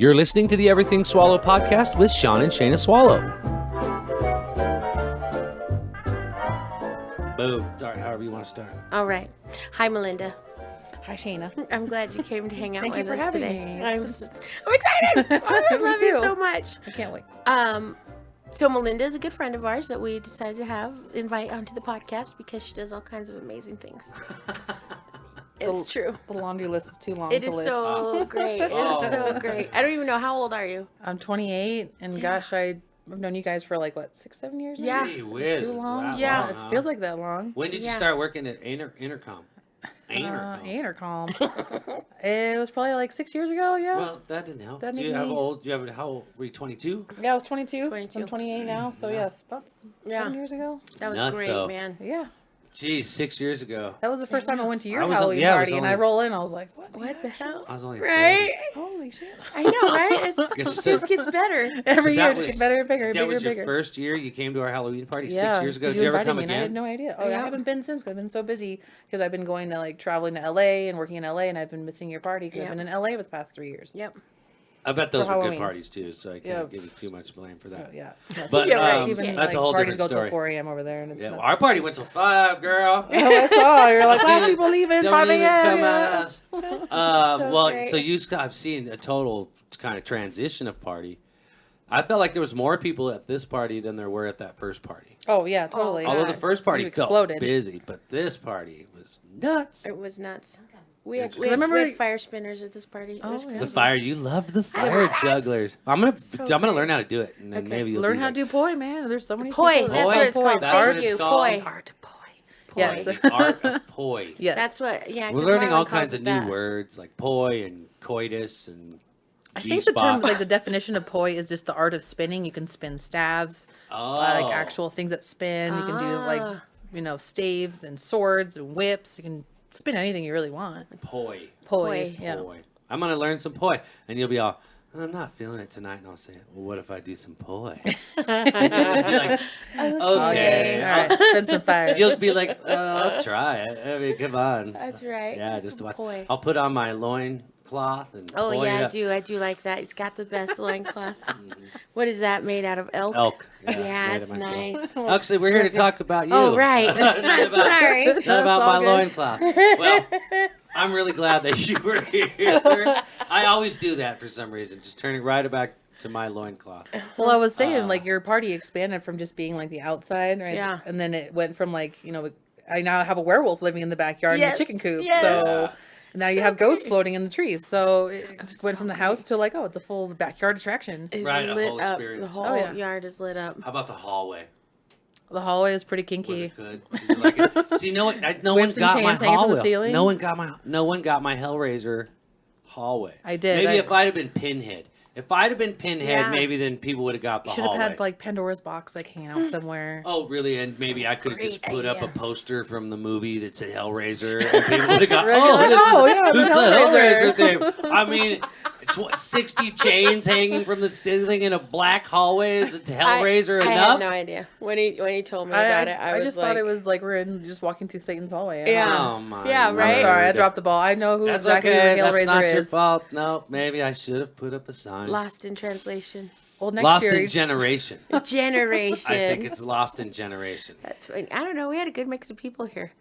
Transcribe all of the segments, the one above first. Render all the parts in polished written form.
You're listening to the Everything Swallow podcast with Sean and Shayna Swallow. Boom. Start however you want to start. All right. Hi, Melinda. Hi, Shayna. I'm glad you came to hang out Thank with you for us having today. me. I'm excited. I love you so much. I can't wait. So Melinda is a good friend of ours that we decided to invite onto the podcast because she does all kinds of amazing things. It's true. The laundry list is too long It to is list. so great. It is so great. I don't even know, how old are you? I'm 28, and gosh, I've known you guys for like, what, 6-7 years now? Yeah. Gee whiz. Too long? Yeah. It feels like that long. When did you Yeah. start working at Intercom? Intercom. It was probably like 6 years ago, yeah. Well, that didn't help. That Do you made have me- how old were you, 22? Yeah, I was 22. 22. I'm 28 now, so yes, about 7 years ago. That was Nuts, great, so. man. Yeah. Geez, 6 years ago. That was the first time I went to your I was- Halloween yeah, I was party, and only- I roll in, I was like, What the hell? I was only Right? holy shit. I know, right? It just gets better. Every that year, it just was- gets better and bigger, That bigger was and your bigger. first year you came to our Halloween party 6 Yeah, years ago. 'cause Did you ever invited come me, and I again? had no idea. Oh, Yeah. I haven't been since because I've been so busy because I've been going to like traveling to LA and working in LA, and I've been missing your party because Yep. I've been in LA for the past 3 years. Yep. I bet those were good Halloween. parties too, so I can't Yeah. give you too much blame for Oh, that. yeah. But, Yeah, right. Even That's like a whole parties different go story. till 4 a.m. over there, and it's Yeah, nuts. our party went till 5, girl. Oh, I saw. You're like, last Don't people leaving, Don't 5 even a.m. come yeah. at us. Well, great. so I've seen a total kind of transition of party. I felt like there was more people at this party than there were at that first party. Oh, yeah, totally. Although the first party You felt exploded. busy, but this party was nuts. It was nuts. We Because had, I remember- we had fire spinners at this party. It was Oh, crazy. yeah. The fire, you loved the fire jugglers. I'm gonna learn how to do it, and then Okay. maybe you'll Learn be how like, to do poi, man. There's so many Poi, people. that's Poi? what it's called. That's what Thank it's you, called? poi. Art of poi. Poi. Yes. the art of poi. Yes. That's what, yeah. We're 'cause learning Marlon all calls kinds it of that. new words like poi and coitus and I think the term, G-spot. like the definition of poi is just the art of spinning. You can spin stabs, like actual things that spin. You can do like, staves and swords and whips. You can spin anything you really want. poi. Poi, yeah. Poi. I'm gonna learn some poi, and you'll be all, I'm not feeling it tonight, and I'll say, well, what if I do some poi? And you'll be like, okay. All right, spin some fire. You'll be like, I'll try it. I mean, come on. That's right. Yeah, Some just watch. poi. I'll put on my loin cloth and Oh, poi yeah, up. I do like that. He's got the best loincloth. What is that made out of? Elk? Elk. Yeah, made it it's myself. nice. Actually, we're here to talk about you. Oh, right. Not about- Sorry. Not about all my good. loincloth. Well, I'm really glad that you were here. I always do that for some reason. Just turn it right back to my loincloth. Well, I was saying, like, your party expanded from just being, like, the outside, right? Yeah. And then it went from, like, I now have a werewolf living in the backyard in Yes, the chicken coop. yes. So now you have ghosts floating in the trees. So it just went from the house to, like, it's a full backyard attraction. It's Right, a lit whole up. experience. The whole Oh, yeah. yard is lit up. How about the hallway? The hallway is pretty Was kinky. it good? Did you like it? See, no one Whips one's and got my chains hanging from the hallway. ceiling? No one got my Hellraiser hallway. I did. Maybe if I'd have been Pinhead. If I'd have been Pinhead, Yeah. maybe then people would have got the You should have hallway. had, like, Pandora's box, like, hanging out somewhere. Oh, really? And maybe I could have just Great put up a idea. poster from the movie that said Hellraiser, and people would have got, Right, oh, like, this oh, is, yeah, this is the the Hellraiser Hellraiser. thing. I mean, 60 chains hanging from the ceiling in a black hallway. Is it Hellraiser I enough? had no idea. When he told me about it, I was just like, thought it was like we're just walking through Satan's hallway. I don't Yeah. know. Oh, my Yeah, word. right? I'm sorry, I dropped the ball. I know who That's exactly okay. who That's Hellraiser not is. your fault. No, maybe I should have put up a sign. lost in translation. Well, next Lost year, in generation. Generation. I think it's lost in generation. That's right. I don't know. We had a good mix of people here.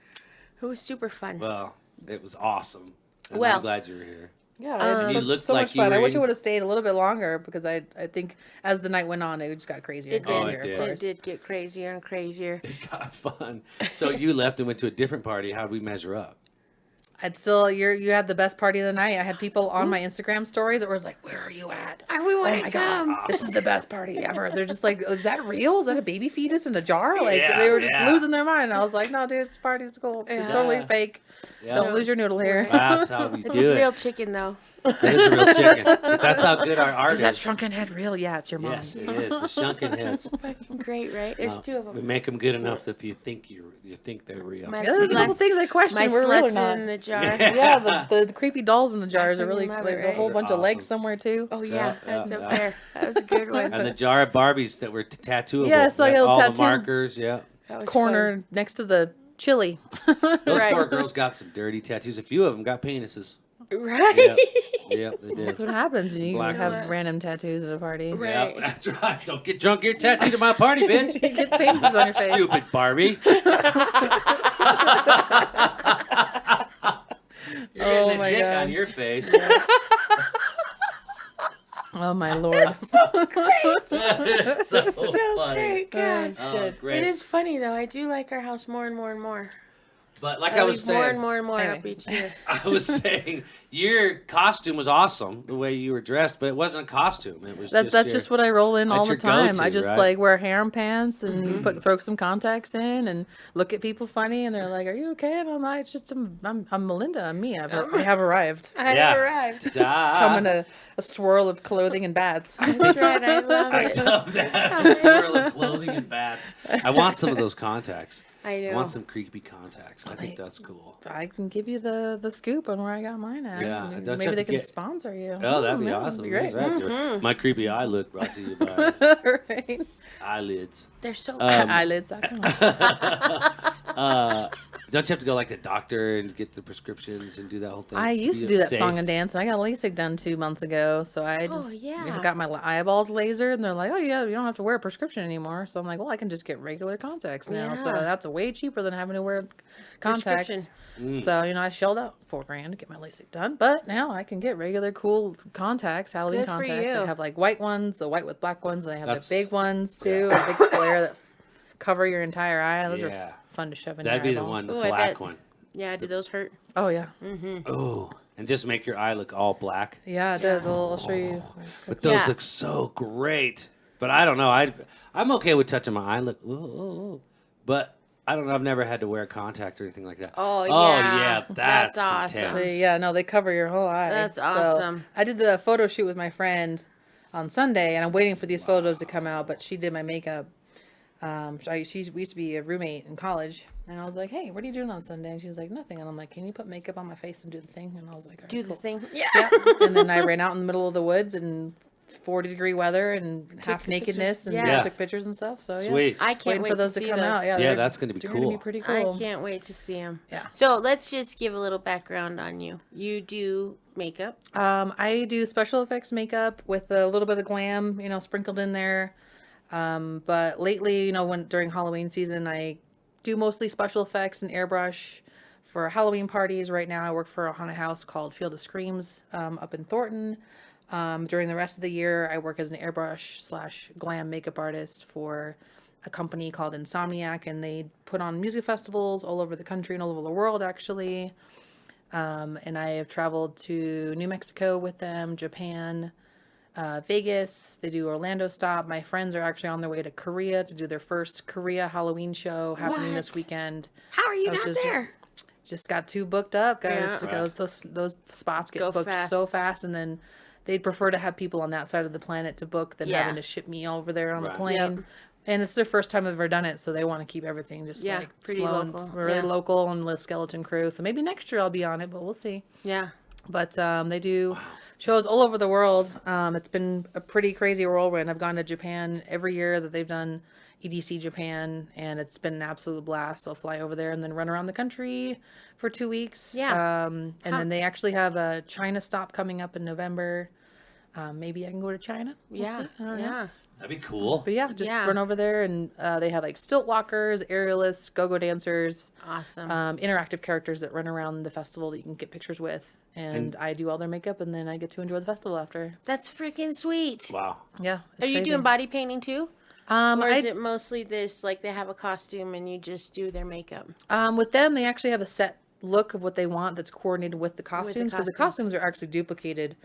It was super fun. Well, it was awesome. And Well- I'm glad you were here. yeah, You it's looked so like much you fun. were I wish in- I would have stayed a little bit longer because I think as the night went on, it just got crazier. It and did. crazier, it did. of It course. did get crazier and crazier. It got fun. So you left and went to a different party. How'd we measure up? I'd still, you had the best party of the night. I had people on my Instagram stories that was like, "Where are you at? We want Oh to my come. god, this is the best party ever." They're just like, "Is that real? Is that a baby fetus in a jar?" Like Yeah, they were just yeah. losing their mind. I was like, "No, dude, this party's cool. It's Yeah. totally fake. Yeah. Don't lose your noodle here." That's how we It's do a real it. chicken, though. It is a real chicken. But that's how good our art Is is. that shrunken head real? Yeah, it's your mom. Yes, it is. The shrunken heads. Great, right? There's two of We them. make them good enough that you think they're real. My Yeah, there's a couple sluts- things I question. My We're real or sluts not. in the jar. Yeah, the creepy dolls in the jars are really love like it, a right? whole They're bunch of legs awesome. somewhere too. Oh, yeah. Yeah, That's yeah, up yeah. there. That was a good one. And the jar of Barbies that were tattooable. Yeah, so I That- got a all the tattoo. markers. Yeah. That was Corner next to the chili. Those Right. poor girls got some dirty tattoos. A few of them got penises. Right. Yep, they did. That's what happens. You Black have ones. random tattoos at a party. Right. Yep, that's right. Don't get drunk, get tattooed at my party, bitch. You get faces on your face. Stupid Barbie. You're Oh getting a my dick God. on your face. Oh my Lord. so So funny. great, God. Oh, great. It is funny though. I do like our house more and more and more. But like I I was leave more and saying, more and more Anyway. up each year. I was saying, your costume was awesome, the way you were dressed, but it wasn't a costume. It was That's your, just what I roll in all that's the your time. go-to, I just right? like wear harem pants and throw some contacts in and look at people funny and they're like, "Are you okay?" And I'm like, "It's just I'm Melinda. I'm me. I have arrived." I Yeah. have arrived. Come in a swirl of clothing and bats. That's right. I love I it. love that. Swirl of clothing and bats. I want some of those contacts. I I know. want some creepy contacts. I think that's cool. I can give you the scoop on where I got mine at. Yeah, Maybe don't you have they to can get- sponsor you. Oh, that'd be yeah, awesome. Great. That's right. My creepy eye look brought to you by Right. eyelids. They're so Eyelids.com. Don't you have to go like a doctor and get the prescriptions and do that whole thing? I used to be do that safe? song and dance, and I got LASIK done 2 months ago. So I just yeah. got my eyeballs lasered, and they're like, "Oh yeah, you don't have to wear a prescription anymore." So I'm like, "Well, I can just get regular contacts now." So Yeah. that's way cheaper than having to wear contacts. Prescription. So I shelled out $4,000 to get my LASIK done, but now I can get regular cool contacts, Halloween Good for contacts. you. They have like white ones, the white with black ones. They have That's- the big ones too, a big square that cover your entire eye. Those Yeah. are fun to shove in That'd your be the eyeball. one, the Ooh, I black bet. one. Yeah, do those hurt? Oh yeah, Oh, and just make your eye look all black. yeah, it does. I'll show you. But those Yeah. look so great. But I don't know. I'm okay with touching my eye. Look, but I don't know. I've never had to wear a contact or anything like that. Oh, Oh yeah. yeah, That's that's awesome. intense. Yeah, no, they cover your whole eye. That's So, awesome. I did the photo shoot with my friend on Sunday, and I'm waiting for these photos to come out. But she did my makeup. We used to be a roommate in college, and I was like, "Hey, what are you doing on Sunday?" And she was like, "Nothing." And I'm like, "Can you put makeup on my face and do the thing?" And I was like, "All right, Do the cool." thing. Yeah. Yeah. And then I ran out in the middle of the woods and 40-degree weather and half the nakedness pictures. and Yeah. just Yeah. took pictures and stuff. So yeah, Sweet. I can't waiting wait for those to to see come those. out. Yeah, Yeah, they're- that's gonna be they're gonna be cool. pretty cool. I can't wait to see them. Yeah. So let's just give a little background on you. You do makeup. I do special effects makeup with a little bit of glam, sprinkled in there. But lately, during Halloween season, I do mostly special effects and airbrush for Halloween parties. Right now, I work for a haunted house called Field of Screams up in Thornton. During the rest of the year, I work as an airbrush/glam makeup artist for a company called Insomniac, and they put on music festivals all over the country and all over the world, actually. And I have traveled to New Mexico with them, Japan, Vegas. They do Orlando stop. My friends are actually on their way to Korea to do their first Korea Halloween show happening this What? weekend. How are you I was not just- there? Just got too booked up, guys. Yeah. Because those spots get Go booked fast. so fast, and then they'd prefer to have people on that side of the planet to book than Yeah. having to ship me over there on Right. a plane. Yep. And it's their first time they've ever done it, so they want to keep everything just Yeah, like pretty slow and local. really Yeah. local and with skeleton crew. So maybe next year I'll be on it, but we'll see. Yeah. But they do shows all over the world. It's been a pretty crazy whirlwind. I've gone to Japan every year that they've done EDC Japan, and it's been an absolute blast. I'll fly over there and then run around the country for 2 weeks. Yeah. And then they actually have a China stop coming up in November. Maybe I can go to China. We'll Yeah. see. I don't know. Yeah. That'd be cool. But yeah, just Yeah. run over there, and they have like stilt walkers, aerialists, go-go dancers, Awesome. interactive characters that run around the festival that you can get pictures with. And I do all their makeup, and then I get to enjoy the festival after. That's freaking sweet. Wow. Yeah. Are you doing body painting too? Or is it mostly this, like they have a costume and you just do their makeup? With them, they actually have a set look of what they want that's coordinated with the costumes, because the costumes. costumes are actually duplicated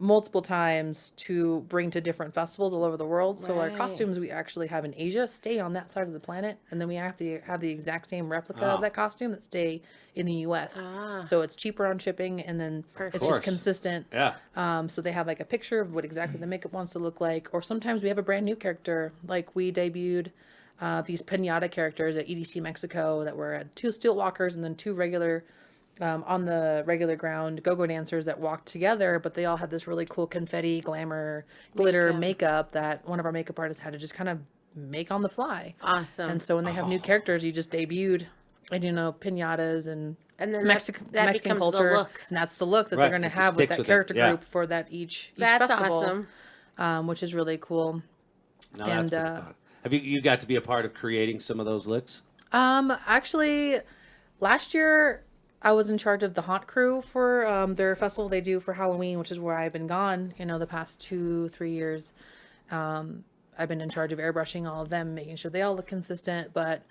multiple times to bring to different festivals all over the world. So our Right. costumes we actually have in Asia stay on that side of the planet, and then we have to have the exact same replica of that costume that stay in the US. So it's cheaper on shipping, and then it's course. just consistent. Yeah. So they have like a picture of what exactly the makeup wants to look like, or sometimes we have a brand new character. Like we debuted these pinata characters at EDC Mexico that were 2 stilt walkers and then 2 regular on the regular ground go-go dancers that walked together, but they all had this really cool confetti, glamour, glitter makeup that one of our makeup artists had to just kind of make on the fly. Awesome. And so when they have new characters, you just debuted, and pinatas and And then Mexican becomes culture, the look. and that's the look that Right, they're going to it just have with sticks that with it, character yeah. group for that each That's festival, awesome. which is really cool. No, that's pretty fun. Have you got to be a part of creating some of those looks? Actually, last year I was in charge of the haunt crew for their festival they do for Halloween, which is where I've been gone. The past 2-3 years, I've been in charge of airbrushing all of them, making sure they all look consistent. But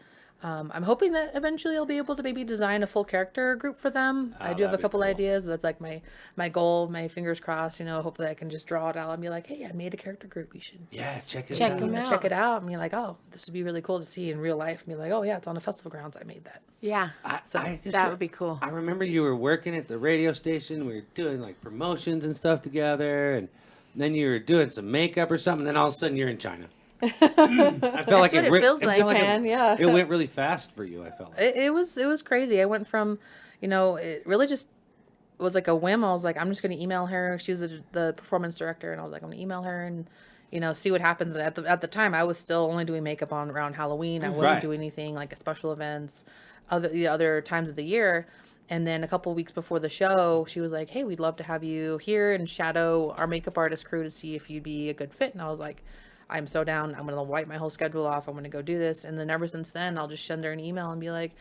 I'm hoping that eventually I'll be able to maybe design a full character group for them. I do have a couple ideas. That's like my goal. My fingers crossed. Hopefully I can just draw it out and be like, hey, I made a character group. You should Check it Check out. them out. check it out. And be like, oh, this would be really cool to see in real life. And be like, oh yeah, it's on the festival grounds. I made that. Yeah. That would be cool. I remember you were working at the radio station. We were doing like promotions and stuff together, and then you were doing some makeup or something. Then all of a sudden you're in China. I felt like what it feels like, man. Yeah. It went really fast for you. I felt like. It was crazy. I went from, it really just was like a whim. I was like, I'm just going to email her. She was the performance director, and I was like, I'm going to email her and, see what happens. And at the time, I was still only doing makeup around Halloween. I wasn't doing anything like special events, the other times of the year. And then a couple of weeks before the show, she was like, hey, we'd love to have you here and shadow our makeup artist crew to see if you'd be a good fit. And I was like, I'm so down. I'm going to wipe my whole schedule off. I'm going to go do this. And then ever since then, I'll just send her an email and be like,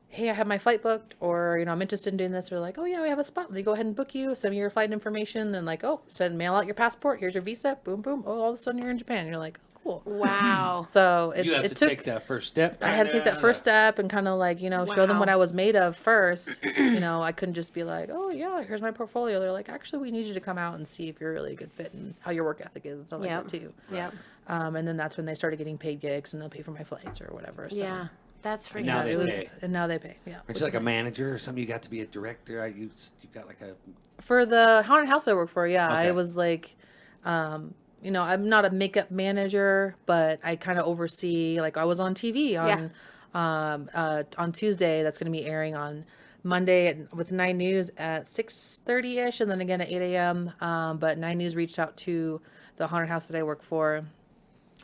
hey, I have my flight booked, or, I'm interested in doing this. Or like, oh yeah, we have a spot. Let me go ahead and book you. Send me your flight information. Then like, oh, mail out your passport. Here's your visa. Boom, boom. Oh, all of a sudden you're in Japan. You're like, oh, cool. Wow. So You have to take that first step. I had to take that first step and kind of like, show them what I was made of first. I couldn't just be like, oh yeah, here's my portfolio. They're like, actually, we need you to come out and see if you're really a good fit and how your work ethic is and stuff like that too. Yeah. And then that's when they started getting paid gigs and they'll pay for my flights or whatever. So. Yeah. That's freaking Now sweet. they pay. And now they pay. Yeah. Aren't you like a manager or something? You got to be a director. You got like a. For the haunted house I work for, yeah, Okay. I was like, I'm not a makeup manager, but I kind of oversee. Like I was on TV on Tuesday. That's going to be airing on Monday with 9 News at 6:30 ish, and then again at 8 a.m. But 9 News reached out to the haunted house that I work for,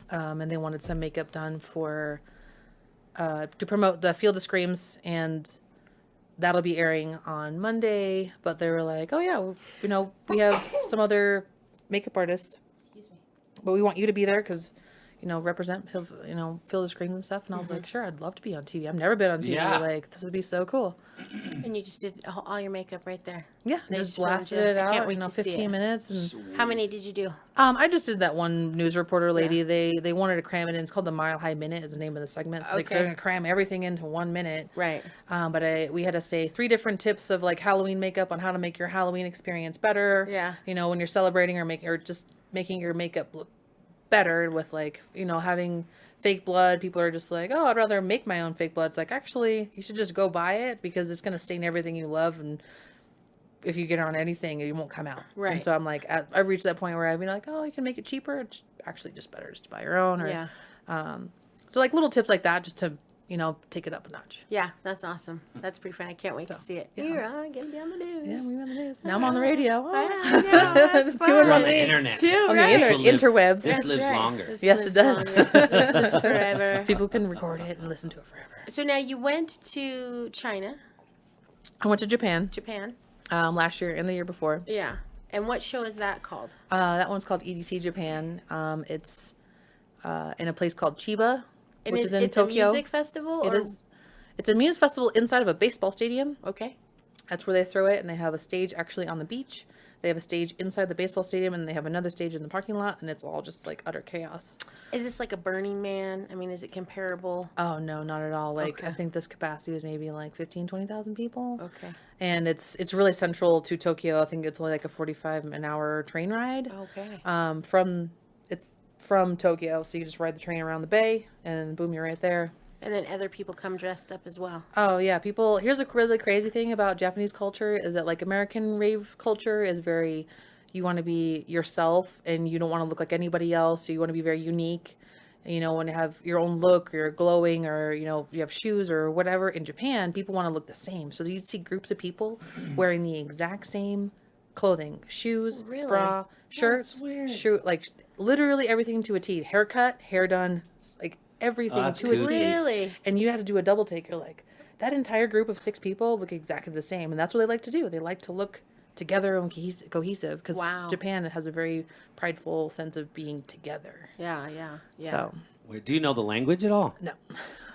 and they wanted some makeup done for. To promote the Field of Screams, and that'll be airing on Monday. But they were like, oh yeah, we have some other makeup artists, but we want you to be there because, represent, Field of Screams and stuff. And I was like, sure, I'd love to be on TV. I've never been on TV. Yeah. Like, this would be so cool. And you just did all your makeup right there. Yeah, They just filmed blasted you. it I out, can't wait to see 15 it. minutes. And How many did you do? I just did that one news reporter lady. They wanted to cram it in. It's called the Mile High Minute is the name of the segment. So they're going to cram everything into 1 minute. Right. But we had to say 3 different tips of like Halloween makeup on how to make your Halloween experience better. Yeah. When you're celebrating or just making your makeup look better with like, having fake blood. People are just like, oh, I'd rather make my own fake blood. It's like, actually, you should just go buy it because it's going to stain everything you love. And if you get it on anything, it won't come out. Right. And so I'm like, I've reached that point where I'd be like, oh, you can make it cheaper. It's actually just better just to buy your own. Or, Yeah. So like little tips like that just to, take it up a notch. Yeah, that's awesome. That's pretty fun. I can't wait to see it. yeah. You're going to be on the news. Yeah, we were on the news. Now I'm on the radio. I know, that's Two in You're on one. the internet. Two, Okay, right? This will live- interwebs. This That's lives right. longer. This Yes, lives it does. longer. This lives forever. People can record it and listen to it forever. So now you went to China, I went to Japan Japan. last year and the year before. Yeah. And what show is that called? That one's called EDC Japan. It's in a place called Chiba, And which is in it's Tokyo. a music festival? It is. It's a music festival inside of a baseball stadium. Okay. That's where they throw it, and they have a stage actually on the beach. They have a stage inside the baseball stadium, and they have another stage in the parking lot, and it's all just like utter chaos. Is this like a Burning Man? I mean, is it comparable? Oh no, not at all. Like Okay. I think this capacity was maybe like 20,000 people. Okay. And it's really central to Tokyo. I think it's only like a 45 an hour train ride. Okay. From Tokyo, so you just ride the train around the bay, and boom, you're right there. And then other people come dressed up as well. Oh yeah, people. Here's a really crazy thing about Japanese culture is that like American rave culture is very, you want to be yourself and you don't want to look like anybody else. So you want to be very unique. And, want to have your own look, or glowing, or you have shoes or whatever. In Japan, people want to look the same. So you'd see groups of people wearing the exact same clothing, shoes, Really? bra, shirts, like literally everything to a T. Haircut, hair done, like everything that's to a T. kooky. Really? And you had to do a double take. You're like, that entire group of 6 people look exactly the same, and that's what they like to do. They like to look together and cohesive because Japan has a very prideful sense of being together. Yeah. So, Wait, do you know the language at all? no.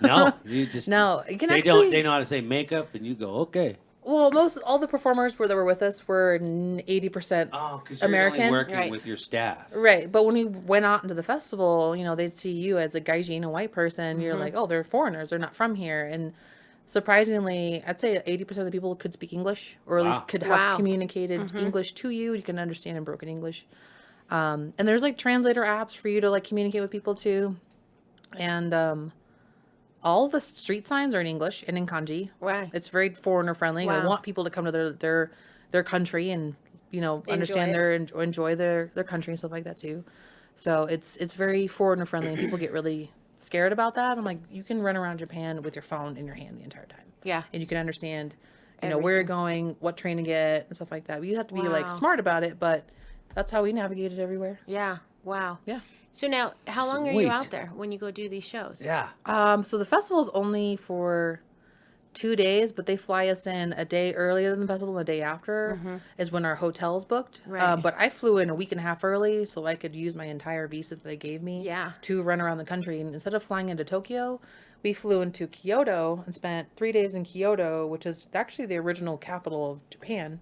No, you just No, you can they actually. don't. They know how to say makeup, and you go okay. Well, all the performers that were with us were 80% Oh, because you're American. only working Right. with your staff. Right, but when we went out into the festival, they'd see you as a gaijin, a white person. You're like, oh, they're foreigners. They're not from here. And surprisingly, I'd say 80% of the people could speak English, or at least could have communicated English to you. You can understand in broken English. And there's like translator apps for you to like communicate with people too. And all the street signs are in English and in kanji. Right. It's very foreigner friendly. Wow. I want people to come to their country and understand enjoy their country and stuff like that too. So it's very foreigner friendly, and people get really scared about that. I'm like, you can run around Japan with your phone in your hand the entire time. Yeah. And you can understand, where you're going, what train to get, and stuff like that. But you have to be like smart about it, but that's how we navigated everywhere. Yeah. Wow. Yeah. So now, how long are Sweet. you out there when you go do these shows? Yeah. So the festival is only for 2 days, but they fly us in a day earlier than the festival. And the day after is when our hotel's booked. Right. But I flew in a week and a half early so I could use my entire visa that they gave me to run around the country. And instead of flying into Tokyo, we flew into Kyoto and spent 3 days in Kyoto, which is actually the original capital of Japan.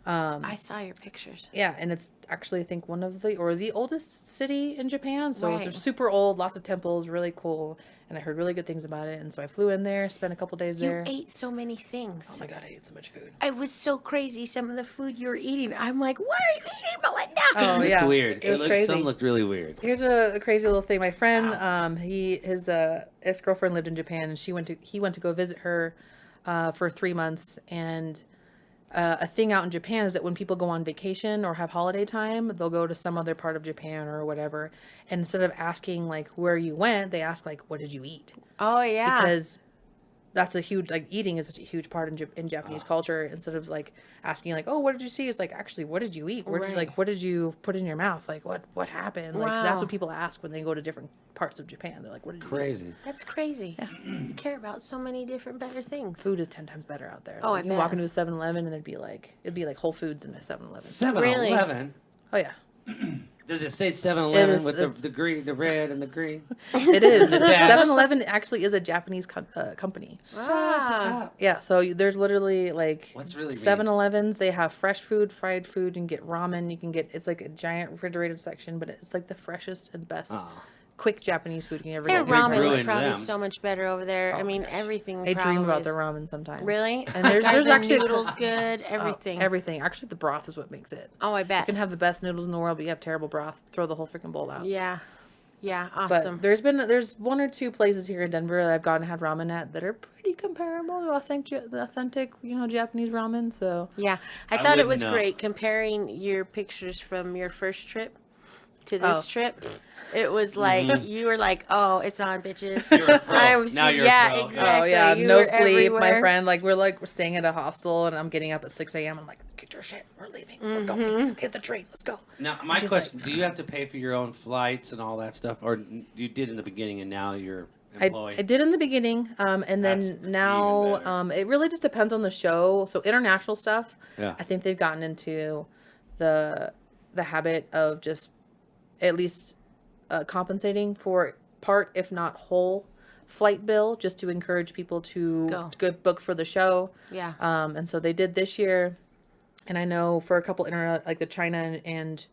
I saw your pictures. Yeah, and it's actually, I think, the oldest city in Japan. So Right. it's super old, lots of temples, really cool. And I heard really good things about it. And so I flew in there, spent a couple days there. You ate so many things. Oh my God, I ate so much food. It was so crazy, some of the food you were eating. I'm like, what are you eating, Melinda? Oh, It yeah. looked weird. It was crazy. Some looked really weird. Here's a crazy little thing. My friend, his ex-girlfriend lived in Japan, and he went to go visit her for 3 months. And a thing out in Japan is that when people go on vacation or have holiday time, they'll go to some other part of Japan or whatever. And instead of asking like where you went, they ask like, what did you eat? Oh, yeah. Because that's a huge, like, eating is such a huge part in Japanese culture. Instead of like asking like, oh, what did you see? It's like, actually, what did you eat? What did you put in your mouth? Like, what happened? Like, that's what people ask when they go to different parts of Japan. They're like, what did you eat? Crazy. That's crazy. Yeah. You care about so many different better things. Food is 10 times better out there. Oh, Like, I you can walk bet. into a 7-Eleven and it'd be like Whole Foods in a 7-Eleven. 7-Eleven. Oh yeah, Does it say 7-Eleven is with the green, the red, and the green? it is. dash. 7-Eleven actually is a Japanese company. Ah. Yeah, so there's literally like What's really 7-Elevens. They have fresh food, fried food. You can get ramen. You can get, it's like a giant refrigerated section, but it's like the freshest and best quick Japanese food you can ever Their get. ramen is ruined probably them. so much better over there. I mean, everything. I dream about is- their ramen sometimes. Really? And there's Are the actually noodles good. Everything. everything. Actually, the broth is what makes it. Oh, I bet. You can have the best noodles in the world, but you have terrible broth. Throw the whole freaking bowl out. Yeah. Yeah. But Awesome. there's 1 or 2 places here in Denver that I've gone and had ramen at that are pretty comparable to the authentic, Japanese ramen. So Yeah. I I thought it wouldn't was know. great comparing your pictures from your first trip to this trip. It was like you were like, "Oh, it's on, bitches." You're a pro. I was, Now you're a yeah, pro. exactly. oh yeah, You no were sleep, my everywhere. friend. Like we're staying at a hostel, and I'm getting up at 6 a.m. I'm like, get your shit, we're leaving, we're going, get the train, let's go. Now, my She's question: do you have to pay for your own flights and all that stuff, or you did in the beginning and now you're I employed? did in the beginning, and That's then even now, better. it really just depends on the show. So international stuff, Yeah. I think they've gotten into the habit of just at least compensating for part, if not whole, flight bill, just to encourage people to go book for the show. Yeah. And so they did this year, and I know for a couple like the China and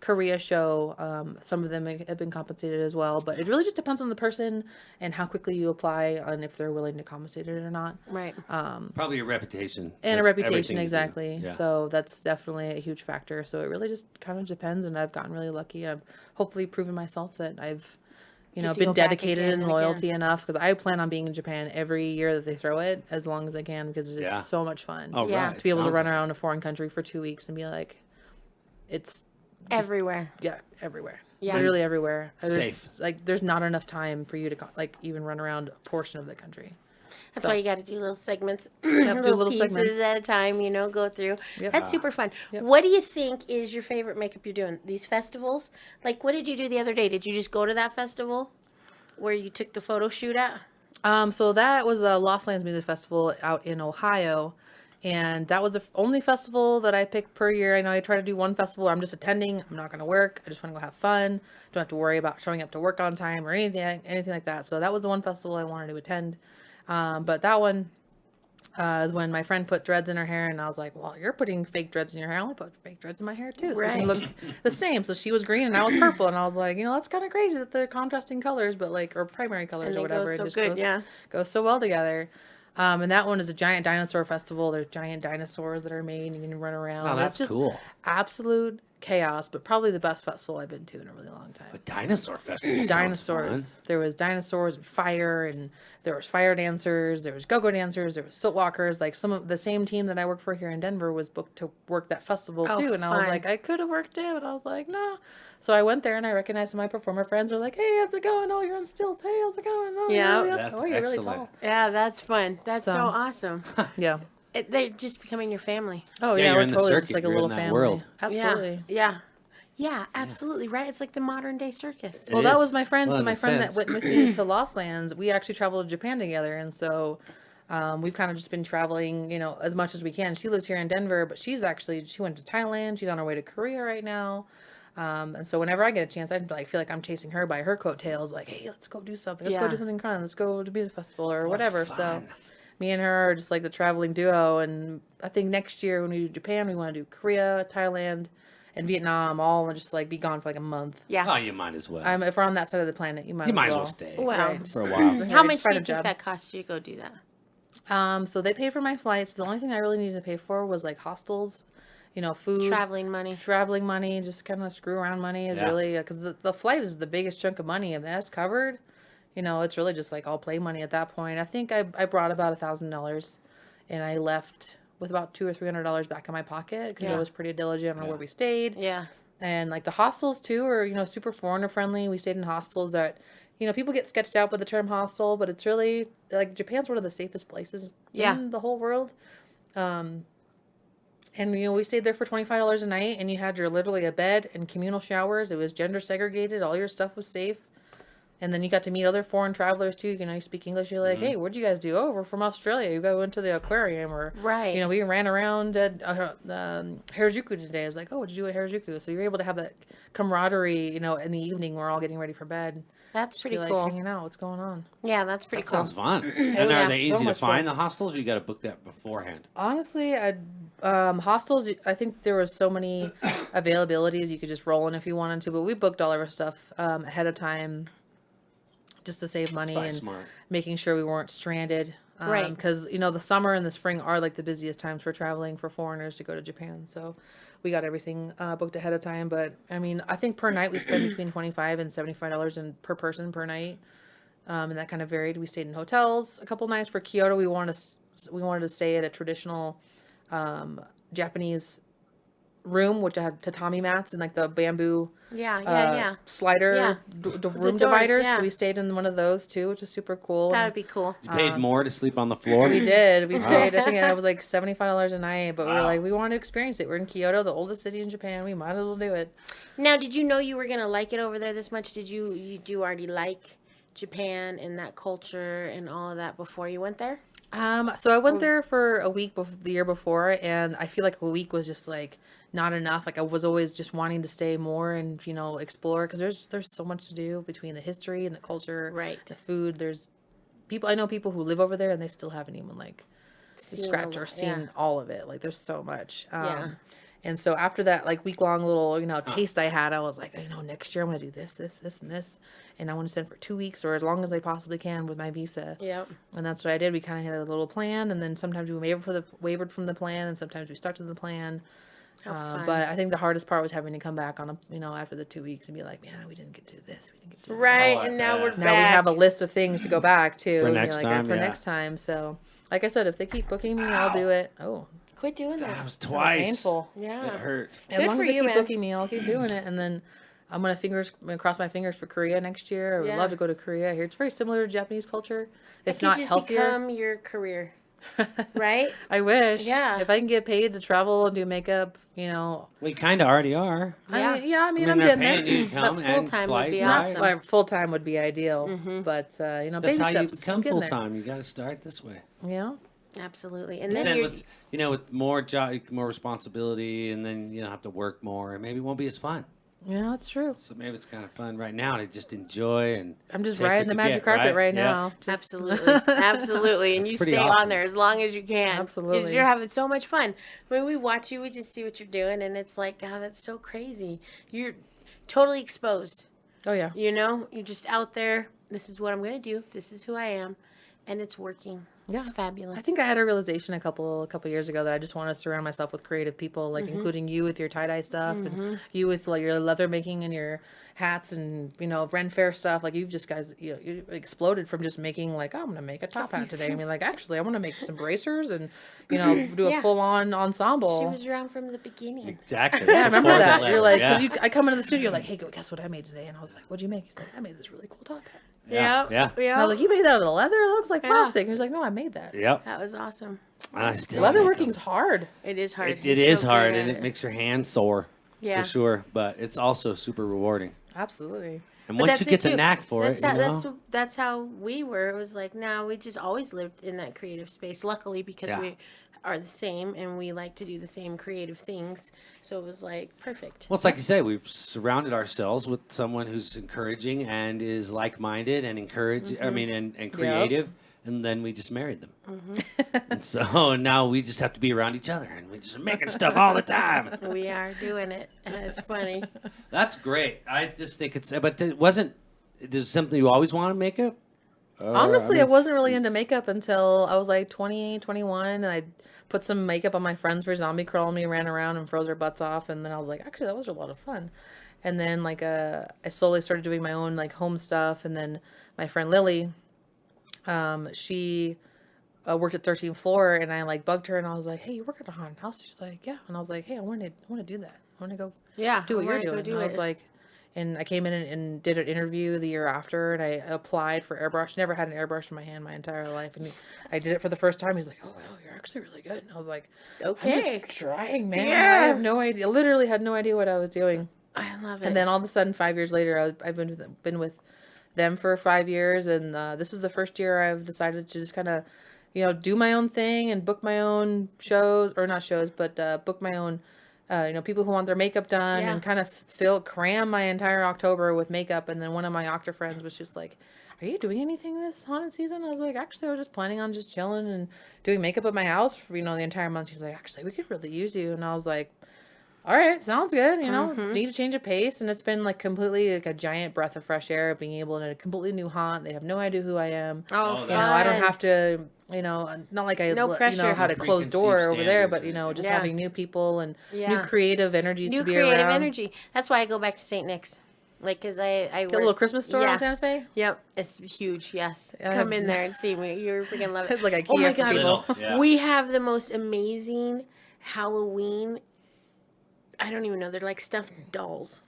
Korea show, some of them have been compensated as well. But it really just depends on the person and how quickly you apply and if they're willing to compensate it or not. Right. Probably your reputation. And a That's reputation, everything to do. exactly. Yeah. So that's definitely a huge factor. So it really just kind of depends, and I've gotten really lucky. I've hopefully proven myself that I've, Get to been go back dedicated again and and loyalty enough, because I plan on being in Japan every year that they throw it, as long as I can, because it is Yeah. so much fun. Oh, Yeah. right. To be able to Sounds run like around a foreign country for 2 weeks and be like, it's Everywhere. yeah, everywhere. Yeah. Literally everywhere. There's Safe. there's not enough time for you to even run around a portion of the country. That's why you got to do little segments, do little little pieces segments. at a time. Go through. Yep. That's super fun. Yep. What do you think is your favorite makeup you're doing? These festivals? Like, what did you do the other day? Did you just go to that festival where you took the photo shoot at? So that was a Lost Lands Music Festival out in Ohio. And that was the only festival that I picked per year. I know I try to do one festival where I'm just attending. I'm not going to work. I just want to go have fun. Don't have to worry about showing up to work on time or anything like that. So that was the one festival I wanted to attend. But that one is when my friend put dreads in her hair, and I was like, well, you're putting fake dreads in your hair. I want to put fake dreads in my hair too. So we can look the same. So she was green and I was purple. And I was like, that's kind of crazy that they're contrasting colors, but like, or primary colors or whatever. Goes so it just good, goes so well together. And that one is a giant dinosaur festival. There's giant dinosaurs that are made and you can run around. Oh, that's it's just cool. Absolute chaos, but probably the best festival I've been to in a really long time. A dinosaur festival. Dinosaurs. Fun. There was dinosaurs and fire, and there was fire dancers, there was go-go dancers, there was silt walkers. Like some of the same team that I work for here in Denver was booked to work that festival too. And I was like, I could have worked it, but I was like, no. So I went there and I recognized my performer friends were like, hey, how's it going? Oh, you're on stilts. Hey, how's it going? Oh, That's you're excellent. really tall. Yeah, that's fun. That's so awesome. Yeah. They're just becoming your family. Oh Yeah, yeah, you're we're in the totally circuit, just like a you're little in that family. world. Absolutely. Yeah, absolutely. Right? It's like the modern day circus. Well, It that is. was my friend. Well, So in my a friend that sense. went with me to Lost Lands, we actually traveled to Japan together, and so we've kind of just been traveling, as much as we can. She lives here in Denver, but she went to Thailand. She's on her way to Korea right now. And so whenever I get a chance, I'd feel like I'm chasing her by her coattails, like, hey, let's go do something. Let's go do something fun. Let's go to a music festival or whatever. fun. So me and her are just like the traveling duo. And I think next year when we do Japan, we want to do Korea, Thailand, and Vietnam, all and just like be gone for like a month. Yeah. Oh, you might as well. If we're on that side of the planet, you might as well stay Well, for a while. how much Just do find you a think job. that cost you to go do that? So they paid for my flights. The only thing I really needed to pay for was like hostels, food, Traveling money. just kind of screw around money is Yeah. really, because the flight is the biggest chunk of money. If that's covered, it's really just like all play money at that point. I think I brought about $1,000 and I left with about $200 or $300 back in my pocket because I was pretty diligent on where we stayed. Yeah. And like the hostels too are, super foreigner friendly. We stayed in hostels that, people get sketched out by the term hostel, but it's really like Japan's one of the safest places in the whole world. And we stayed there for $25 a night, and you had literally a bed and communal showers. It was gender segregated. All your stuff was safe. And then you got to meet other foreign travelers too. You speak English. You're like, hey, what'd you guys do? Oh, we're from Australia. You go into the aquarium, or Right. we ran around at Harajuku today. I was like, oh, what'd you do at Harajuku? So you're able to have that camaraderie. In the evening, we're all getting ready for bed. That's pretty Be cool. hanging out. What's going on? Yeah, that's pretty That cool. sounds fun. And was are they so easy to much find, fun. the hostels, or you got to book that beforehand? Honestly, hostels, I think there was so many availabilities. You could just roll in if you wanted to, but we booked all of our stuff ahead of time just to save money probably and smart. making sure we weren't stranded. Right. Because, the summer and the spring are like the busiest times for traveling for foreigners to go to Japan. So we got everything booked ahead of time. But I think per night we spent between $25 and $75 per person per night. And that kind of varied. We stayed in hotels a couple nights. For Kyoto, we wanted to stay at a traditional Japanese room, which had tatami mats and like the bamboo slider room doors, dividers. yeah. So we stayed in one of those too, which is super cool. That would be cool. You paid more to sleep on the floor? We did. We paid, I think it was like $75 a night, but we were like, we want to experience it. We're in Kyoto, the oldest city in Japan. We might as well do it. Now, did you know you were gonna like it over there this much? Did you already like Japan and that culture and all of that before you went there? So I went there for a week the year before, and I feel like a week was just like not enough. Like I was always just wanting to stay more and explore, because there's so much to do between the history and the culture, Right. the food. I know people who live over there and they still haven't even like scratched or seen all of it. Like there's so much. And so after that like week long little taste I had, I was like, next year I'm gonna do this, and this, and I want to spend for 2 weeks or as long as I possibly can with my visa. Yep. And that's what I did. We kind of had a little plan, and then sometimes we wavered from the plan, and sometimes we stuck to the plan. Fun. But I think the hardest part was having to come back on after the 2 weeks and be like, man, we didn't get to do this, we didn't get to do that. Right, I and now bet. we're Now back. we have a list of things to go back to For and next time, for yeah. next time. So, like I said, if they keep booking me, I'll do it. Oh, Quit doing that. That was kinda twice. painful. Yeah. It hurt. As Good long for as they you, keep man. booking me, I'll keep doing it. And then I'm gonna cross my fingers for Korea next year. I would Yeah. love to go to Korea. I hear it's very similar to Japanese culture, It if could not just healthier. become your career. right? I wish. Yeah. If I can get paid to travel and do makeup, We kind of already are. Yeah. I mean, I I'm mean, they're getting paying you there. to come But and full-time would flight, be right? awesome. Well, full time would be ideal, but That's baby how you steps. become I'm getting full there. time. You got to start this way. Yeah. Absolutely. And Then then you're, with with more job, more responsibility, and then you have to work more, and maybe it won't be as fun. Yeah, that's true. So maybe it's kind of fun right now to just enjoy and. I'm just take riding what the you magic get, carpet right Yeah. now. Just- absolutely, absolutely, and That's you pretty stay on awesome. there as long as you can. Absolutely. because you're having so much fun. When we watch you, we just see what you're doing, and it's like, God, that's so crazy. You're totally exposed. Oh yeah. You're just out there. This is what I'm gonna do. This is who I am, and it's working. Yeah. It's fabulous. I think I had a realization a couple years ago that I just want to surround myself with creative people, like including you with your tie-dye stuff and you with like your leather making and your hats and Ren Fair stuff. Like you've just guys, you exploded from just making like, oh, I'm gonna make a top hat today. I mean, like actually, I want to make some bracers and do a Yeah. full-on ensemble. she was around from the beginning. Exactly. Yeah, I remember Before that. letter, You're like, yeah. because I come into the studio like, hey, guess what I made today? And I was like, what'd you make? He's like, I made this really cool top hat. Yeah. Yeah. And I was like, you made that out of leather? It looks like Yeah. plastic. And he's like, no, I made that. Yep. That was awesome. And I still Leather make working's them. hard. It is hard. It He's is so hard, good and at it makes your hands sore. Yeah. For sure. But it's also super rewarding. Absolutely. And But once you that's get it, the too. knack for That's it, how, that's how we were. It was like, no, we just always lived in that creative space. Luckily, because Yeah. we are the same and we like to do the same creative things. So it was like perfect. well, it's like you say, we've surrounded ourselves with someone who's encouraging and is like-minded and and creative, and then we just married them. And so now we just have to be around each other, and we just are making stuff all the time. We are doing it. And it's funny. That's great. I just think but it wasn't. Is it something you always want to make up? Or, Honestly, I mean, wasn't really into makeup until I was like 20, 21. And I put some makeup on my friends for zombie crawl, and we ran around and froze our butts off. And then I was like, actually, that was a lot of fun. And then like I slowly started doing my own like home stuff. And then my friend Lily, she worked at 13th floor, and I like bugged her, and I was like, hey, you work at a haunted house? She's like, yeah. And I was like, hey, I want to do that. I want to go Yeah. do what I you're wanna go doing. do And I was it. like, and I came in and did an interview the year after, and I applied for airbrush. Never had an airbrush in my hand my entire life, and I did it for the first time. He's like, "Oh, wow, you're actually really good." And I was like, Okay. "I'm just trying, man. Yeah. I have no idea. Literally had no idea what I was doing." I love it. And then all of a sudden, 5 years later, I've been with them for 5 years, and this was the first year I've decided to just kind of, do my own thing and book my own shows, or not shows, but book my own. People who want their makeup done, Yeah. and kind of cram my entire October with makeup. And then one of my Octa friends was just like, are you doing anything this haunted season? I was like, actually, I was just planning on just chilling and doing makeup at my house for, the entire month. She's like, actually, we could really use you. And I was like, all right, sounds good. Need to change of pace. And it's been like completely like a giant breath of fresh air, being able in a completely new haunt. They have no idea who I am. oh, Oh, fun. I don't have to, not like I No know pressure. how to No close door preconceived over there, but standards or just Yeah. having new people and new Yeah. creative energies New to be creative around. energy. That's why I go back to St. Nick's. Like, because I The work- little Christmas store Yeah. in Santa Fe. Yep, it's huge. Yes, I come have- in there and see me. You're freaking love it. It's like IKEA oh my for god, people. Little, yeah. we have the most amazing Halloween. I don't even know. They're like stuffed dolls,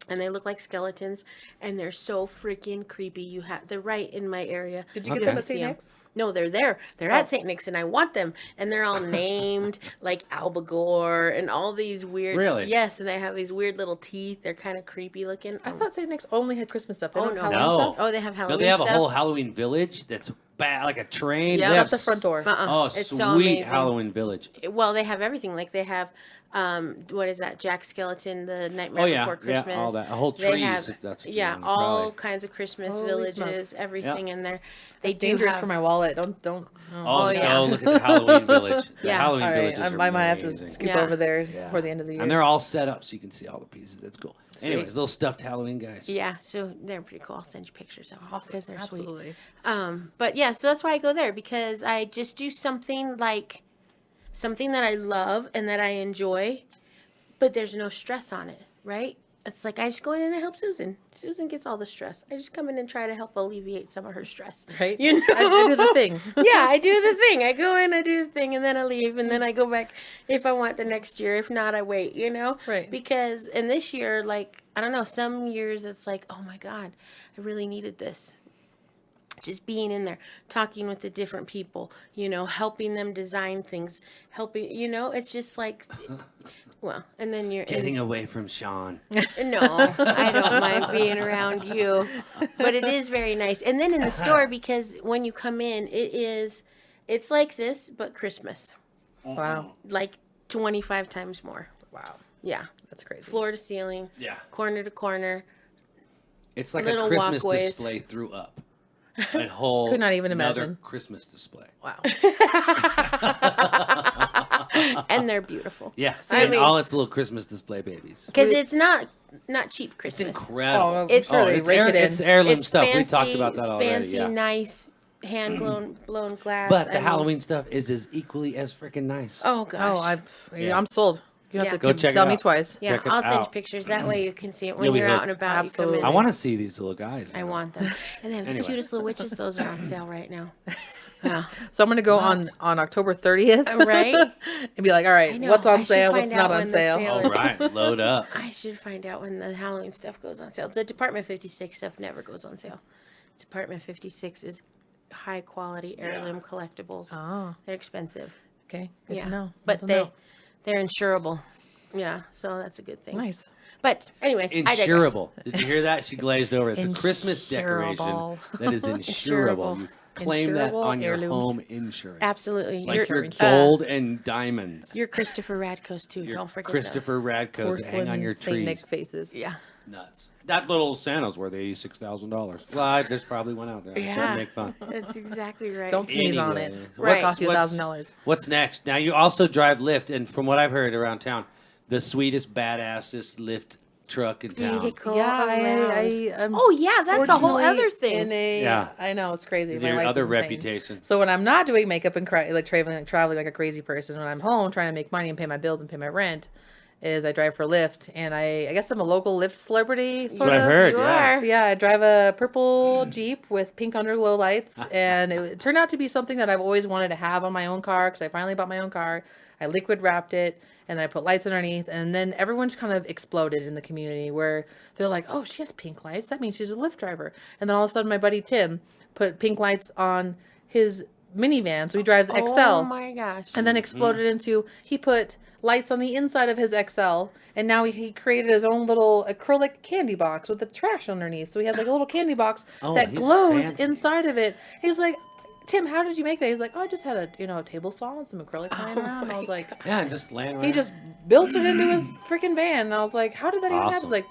and they look like skeletons, and they're so freaking creepy. They're right in my area. Did you Okay. get them to at see St. 'em. Nick's? No, they're there. They're at St. Nick's, and I want them. And they're all named like Albagore and all these weird. Really? Yes, and they have these weird little teeth. They're kind of creepy looking. I thought St. Nick's only had Christmas stuff. They Oh, don't no. have Halloween No. stuff? Oh, they have Halloween No, they have stuff. a whole Halloween village that's like a train. Yeah. They Shut have the front door. Oh, It's sweet so amazing. Halloween village. Well, they have everything. Like they have, what is that? Jack Skeleton, the Nightmare Oh, yeah. Before Christmas. Yeah, all that. A whole They trees, have, if that's what you yeah, want, all probably. kinds of Christmas Holy villages, smokes. everything in there. They do Dangerous have, for my wallet. Don't. Oh, yeah. no, look at the Halloween village. The Yeah. Halloween All right, villages are I might have to amazing. scoop Yeah. over there before the end of the year. And they're all set up so you can see all the pieces. That's cool. Sweet. Anyways, little stuffed Halloween guys. Yeah, so they're pretty cool. I'll send you pictures of them because they're sweet. Absolutely. But yeah, so that's why I go there, because I just do something that I love and that I enjoy, but there's no stress on it, right? It's like I just go in and I help Susan. Susan gets all the stress. I just come in and try to help alleviate some of her stress. Right? You know? I do the thing. Yeah, I do the thing. I go in, I do the thing, and then I leave, and then I go back if I want the next year. If not, I wait, Right. Because, and this year, like, I don't know, some years it's like, oh my God, I really needed this. just being in there, talking with the different people, helping them design things, it's just like, well, and then you're Getting away from Sean. No, I don't mind being around you, but it is very nice. And then in the store, because when you come in, it's like this, but Christmas, Wow. like 25 times more. Wow. Yeah. That's crazy. Floor to ceiling, Yeah. corner to corner. It's like Little a Christmas walkways. display through up. A whole Could not even another imagine. Christmas display. Wow. And they're beautiful. Yeah. I And mean- all its little Christmas display babies. Because it's not cheap It's Christmas. incredible. Oh, It's- sure they rake it in. it's heirloom It's stuff. fancy, We talked about that already. fancy, Yeah. nice, blown glass. But the I mean- Halloween stuff is as equally as freaking nice. Oh gosh. Oh, I'm sold. You don't Yeah. have Go to check it tell me out. twice. Yeah, Check it I'll send you out. pictures. That way you can see it when You'll be you're out hooked. and about. Absolutely. You come I in. want to see these little guys. I want them. And they have Anyway. the cutest little witches. Those are on sale right now. Yeah. So I'm gonna go on October 30th, Right? and be like, all I right, know. what's I on should sale, find what's out not when on the sale. sale All right, load up. I should find out when the Halloween stuff goes on sale. The Department 56 stuff never goes on sale. Department 56 is high quality heirloom collectibles. Oh, They're expensive. okay, good Yeah. to know. But Good to know. they're insurable. Yeah, so that's a good thing. Nice. But anyways, I digress. Insurable. Did you hear that? She glazed over. It's a Christmas decoration Insurable. that is insurable. You claim that Insurable on your heirlooms. home insurance. Absolutely. Like your Insurance. gold and diamonds. You're Christopher Radkos too. Your Don't forget Christopher Radkos that Porcelain hang on your Saint trees. Nick faces. those. Yeah. Nuts. That little Santa's worth $86,000. Well, there's probably one out there. I Yeah. shouldn't make fun. That's exactly right. Don't sneeze on it. Anyway, It Right. cost you $1,000. What's next? Now you also drive Lyft, and from what I've heard around town, the sweetest, badassest Lyft truck in town. Vehicle Yeah, around. I'm Oh yeah, that's a whole fortunately other thing. in a, Yeah. I know it's crazy. My Your life other is insane. reputation. So when I'm not doing makeup and like traveling like a crazy person, when I'm home trying to make money and pay my bills and pay my rent, is I drive for Lyft, and I guess I'm a local Lyft celebrity. Sort what I've of. heard. You Yeah. are. Yeah, I drive a purple Jeep with pink underglow lights, and it turned out to be something that I've always wanted to have on my own car because I finally bought my own car. I liquid wrapped it, and then I put lights underneath, and then everyone's kind of exploded in the community where they're like, "Oh, she has pink lights. That means she's a Lyft driver." And then all of a sudden, my buddy Tim put pink lights on his minivan, so he drives XL, Oh my gosh. and then exploded into he put lights on the inside of his XL, and now he created his own little acrylic candy box with the trash underneath. So he has like a little candy box Oh, that he's glows fancy. inside of it. He's like, "Tim, how did you make that?" He's like, "Oh, I just had a table saw and some acrylic lying around." And I was like, Yeah, and just laying around. he just built it into his freaking van. And I was like, "How did that even happen?" Awesome. He's like,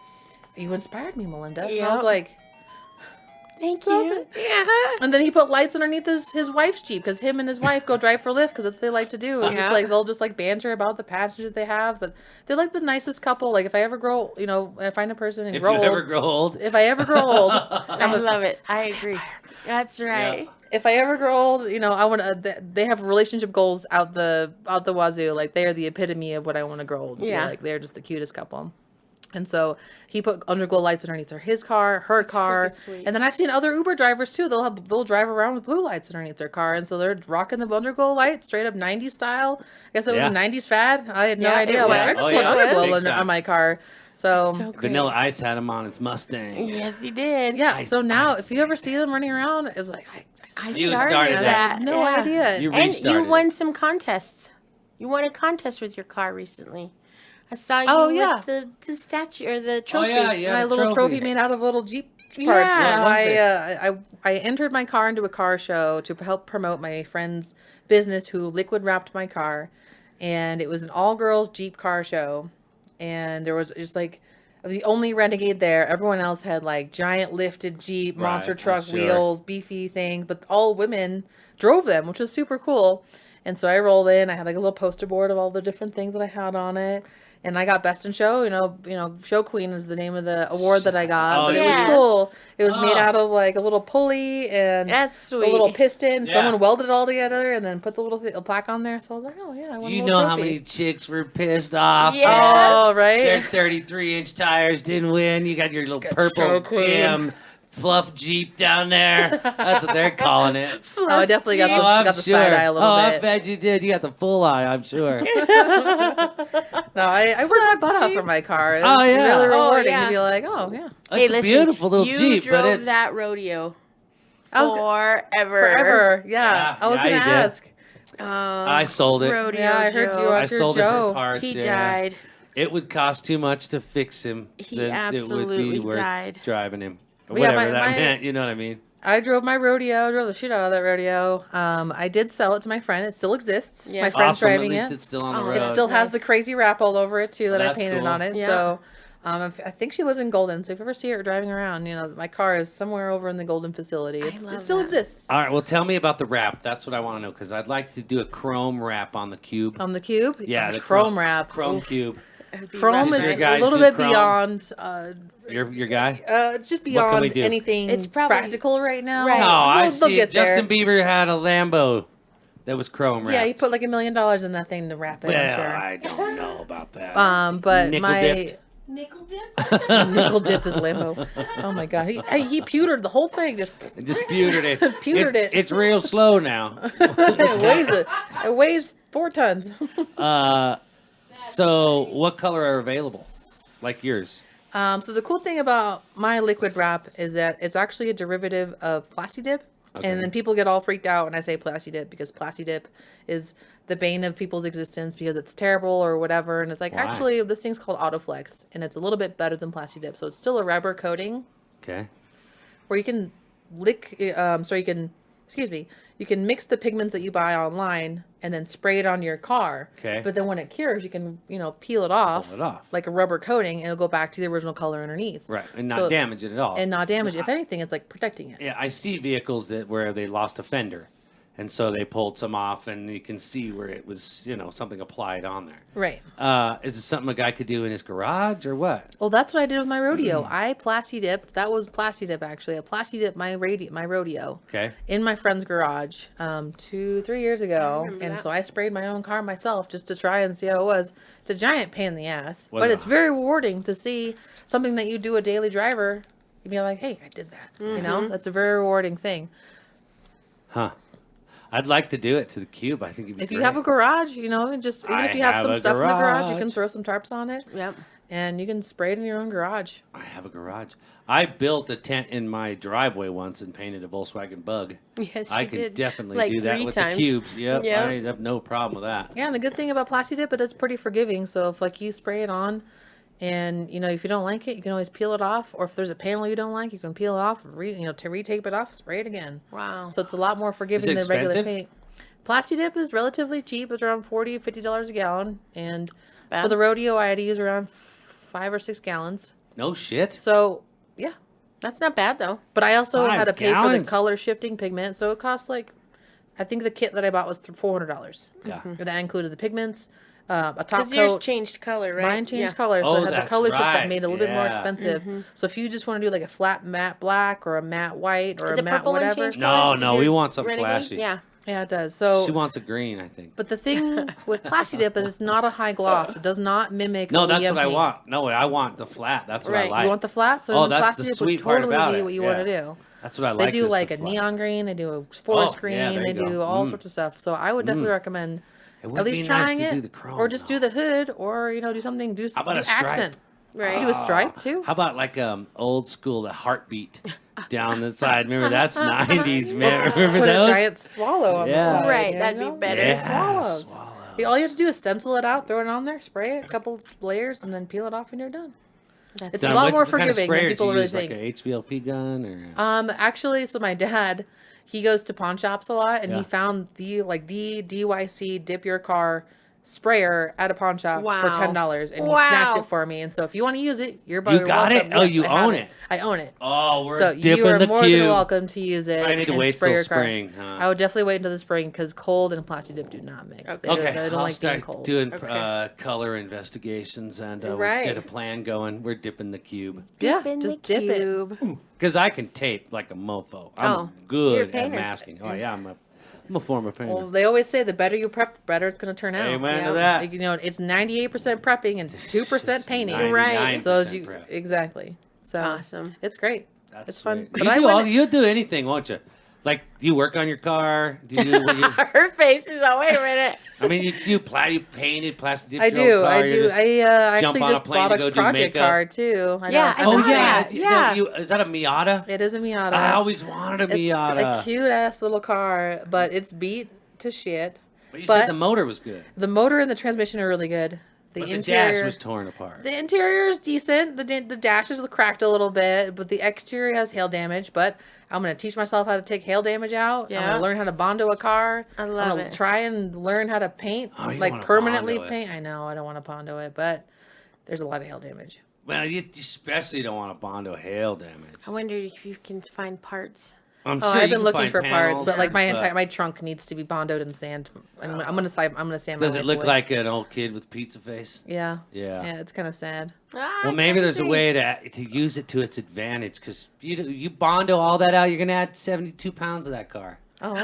"You inspired me, Melinda." And I Yep. was like, Thank Stop you. it. Yeah. and then he put lights underneath his wife's Jeep because him and his wife go drive for Lyft because that's what they like to do. It's just Yeah. like they'll just like banter about the passengers they have, but they're like the nicest couple. Like if I ever grow, I find a person and if grow you old. ever grow old. If I ever grow old, I love it. I agree. That's right. if I ever grow old, I want to. They have relationship goals out the wazoo. Like they are the epitome of what I want to grow old. Yeah. Like they're just the cutest couple. And so he put underglow lights underneath his car, her car, freaking sweet. and then I've seen other Uber drivers too. They'll drive around with blue lights underneath their car, and so they're rocking the underglow light straight up '90s style. I guess that was Yeah. a '90s fad. I had no Yeah, it idea. I'm like, I was. just Oh, put yeah. underglow Big on time. my car. So, So great. Vanilla Ice had him on his Mustang. Yes, he did. yeah. Ice, So now, ice, if you ever see them running around, it's like I You started, started I that. had no yeah. idea. You And restarted you won it. some contests. You won a contest with your car recently. I saw you Oh, yeah. with the statue or the trophy. Oh, yeah. My the little trophy made out of little Jeep parts. Yeah. So What was I entered my car into a car show to help promote my friend's business who liquid wrapped my car, and it was an all girls Jeep car show, and there was just like the only Renegade there. Everyone else had like giant lifted Jeep, Right, monster I'm truck sure. wheels, beefy things, but all women drove them, which was super cool. And so I rolled in. I had like a little poster board of all the different things that I had on it. And I got Best in Show. Show Queen is the name of the award that I got. Oh, But it yes. was cool. It was made Oh. out of like a little pulley and That's a sweet. little piston. Yeah. Someone welded it all together and then put the little plaque on there. So I was like, oh yeah, I won a You little know how trophy. many chicks were pissed off? Yeah. Oh Their right. 33-inch tires didn't win. You got your little got purple Show Queen. damn fluff Jeep down there. That's what they're calling it. Oh, I definitely got Oh, the, I'm got the sure. side eye a little I bit. bet you did. You got the full eye, I'm sure. No, I worked my butt off for my car. It Oh, was yeah. really Oh, rewarding yeah. to be like, oh yeah. It's a beautiful little you Jeep, drove but it's that rodeo. Forever. Yeah. I was yeah, gonna you did. ask. I sold it. Rodeo Yeah, I heard Joe. you. I After sold it Joe. for parts. He yeah. died. It would cost too much to fix him. He than it would be absolutely worth died. driving him. But yeah, Whatever that my- meant, you know what I mean? I drove my rodeo, drove the shit out of that rodeo. I did sell it to my friend. It still exists. Yeah. My friend's Awesome. driving At least it. it's still on the Oh, road. It still has nice. the crazy wrap all over it too that I that's painted cool. on it. Yeah. So, I think she lives in Golden. So if you ever see her driving around, my car is somewhere over in the Golden facility. It love still that. exists. All right, well, tell me about the wrap. That's what I want to know because I'd like to do a chrome wrap on the cube. On the cube, Yeah, the chrome wrap. Chrome Oof. cube. Chrome Does your is guys a little do bit chrome? beyond. Your guy? It's just What can we beyond do? anything It's probably- practical right now. Right. No, They'll- I they'll see. get there. Justin Bieber had a Lambo that was chrome wrapped. Yeah, he put like $1 million in that thing to wrap it. Well, I'm sure. I don't know about that. But Nickel my dipped. Nickel dip. nickel dipped his Lambo. Oh my god, he pewtered the whole thing. Just Disputed it. Pewtered it. It's real slow now. it weighs 4 tons. So, what color are available? Like yours? So the cool thing about my liquid wrap is that it's actually a derivative of Plasti Dip. Okay. And then people get all freaked out when I say Plasti Dip because Plasti Dip is the bane of people's existence because it's terrible or whatever. And it's like, Why? actually, this thing's called Autoflex. And it's a little bit better than Plasti Dip. So it's still a rubber coating Okay. where you can you can mix the pigments that you buy online and then spray it on your car. Okay. But then when it cures, you can, peel it off. Pull it off. Like a rubber coating and it'll go back to the original color underneath. Right. And not So- damage it at all. And not damage. If anything, it's like protecting it. Yeah, I see vehicles where they lost a fender, and so they pulled some off, and you can see where it was, something applied on there. Right. Is it something a guy could do in his garage or what? Well, that's what I did with my rodeo. Mm. I Plasti Dipped. That was Plasti Dip, actually. I Plasti Dipped my rodeo Okay. in my friend's garage 2-3 years ago. remember And that. so I sprayed my own car myself just to try and see how it was. It's a giant pain in the ass. Was but it? it's very rewarding to see something that you do a daily driver. You'd be like, hey, I did that. Mm-hmm. That's a very rewarding thing. Huh. I'd like to do it to the cube. I think it'd be If great. you have a garage, even if I you have have some a stuff in the garage, you garage. can throw some tarps on it. Yep. And you can spray it in your own garage. I have a garage. I built a tent in my driveway once and painted a Volkswagen Bug. Yes, I you could did. definitely Like do that 3 with times. the cubes. Yep. Yep. I have no problem with that. Yeah, and the good thing about Plasti Dip, it's pretty forgiving. So if you spray it on, and if you don't like it, you can always peel it off. Or if there's a panel you don't like, you can peel it off. To retape it off, spray it again. Wow. So it's a lot more forgiving Is than it regular expensive? paint. Plasti Dip is relatively cheap. It's around $40-$50 a gallon, and bad. for the rodeo, I had to use around 5 or 6 gallons. No shit. So yeah, That's not bad though. but I also 5 had to pay for gallons? the color shifting pigment, so it cost I think the kit that I bought was $400. Yeah. That included the pigments, a top Because yours coat. changed color, right? Mine changed Yeah. color, so Oh, it had the that's color shift that right, made it a little bit more yeah. expensive. So if you just want to do like a flat matte black or a matte white or Did a the matte purple one whatever, change No, colors? no, Did we your want something Renegade? flashy. Yeah. yeah, it does. So, She wants a green, I think. but the thing with Plasti Dip is it's not a high gloss. It does not mimic. No, that's OEM what I paint. want. No, I want the flat. That's what I Right, like. you want the flat, so Oh, then that's Plasti the Dip sweet would part totally about be it, what you yeah. want to do. That's what I They like. do is like the a flat. neon green, they do a forest yeah, green, there they you go. do all sorts of stuff. So I would definitely recommend It would at least be nice trying to it, do the chrome, or just do though. the hood, or do something, do How about do a stripe? accent. Right. You do a stripe too. How about like old school, the heartbeat down the side? Remember that's 90s, man. Remember Put those? a giant swallow on Yeah. the side. Right, you that'd be know? better. Yeah, Yeah, swallows. swallows. All you have to do is stencil it out, throw it on there, spray it, a couple layers, and then peel it off, and you're done. It's Now, a lot what- more what kind of forgiving than sprayer people do you really use, think. Like a HVLP gun or? Actually, so my dad, he goes to pawn shops a lot, and Yeah. he found the DYC Dip Your Car sprayer at a pawn shop for Wow. $10, and he Wow. snatched it for me. And so if you want to use it, you're You got welcome. it? Oh, you I have own it. I own it. Oh, we're So dipping you are the more cube. than welcome to use it. I need to and wait spray till your car. spring. Huh? I would definitely wait until the spring because cold and Plasti Dip do not mix. They Okay, don't I'll like being start cold. doing Okay. color investigations and we'll Right. get a plan going. We're dipping the cube Yeah, in just the dip it. cube. because I can tape like a mofo. I'm Oh, you're a good at painter. masking. Oh yeah, I'm a former painter. Well, they always say the better you prep, the better it's going to turn out. Amen to Yeah. that. Like, it's 98% prepping and 2% painting. 99% So as you prep. exactly. So Awesome. it's great. That's It's fun. sweet. But You I do wouldn't- you'll do anything, won't you? Like, do you work on your car? Do you? Her face is all, wait a minute. I mean, you painted plastic. I do. Car, I do. I jump actually on a just plane bought to go a do project makeup. car too. Yeah, I Oh saw yeah, that. Yeah. Is that a Miata? It is a Miata. I always wanted a Miata. It's a cute ass little car, but it's beat to shit. But you said the motor was good. The motor and the transmission are really good. The dash was torn apart. The interior is decent. The dash is cracked a little bit, but the exterior has hail damage. But I'm going to teach myself how to take hail damage out. Yeah. I'm going to learn how to Bondo a car. I love I'm gonna it. try and learn how to paint, Oh, you like wanna permanently Bondo it. paint. I know, I don't want to Bondo it, but there's a lot of hail damage. Well, you especially don't want a Bondo hail damage. I wonder if you can find parts. I'm Oh, sure I've you been can looking find for parts, panels, but like my trunk needs to be Bondoed and sand. And I'm gonna sand. Does it look like an old kid with pizza face? Yeah. Yeah. Yeah, it's kind of sad. Well, maybe there's a way to use it to its advantage, because you Bondo all that out, you're gonna add 72 pounds of that car. Oh. You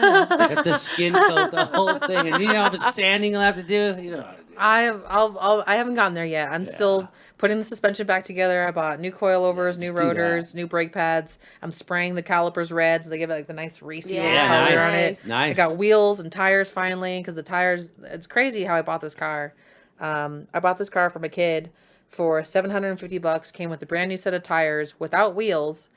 have to skin coat the whole thing, and how much sanding you'll have to do. You know how to do. I haven't gotten there yet. I'm still putting the suspension back together. I bought new coilovers, new just do rotors, new brake pads. I'm spraying the calipers red so they give it like the nice racy little Yeah, color nice. on it. Nice. I got wheels and tires finally, because the tires. It's crazy how I bought this car. I bought this car from a kid for $750. Came with a brand new set of tires without wheels.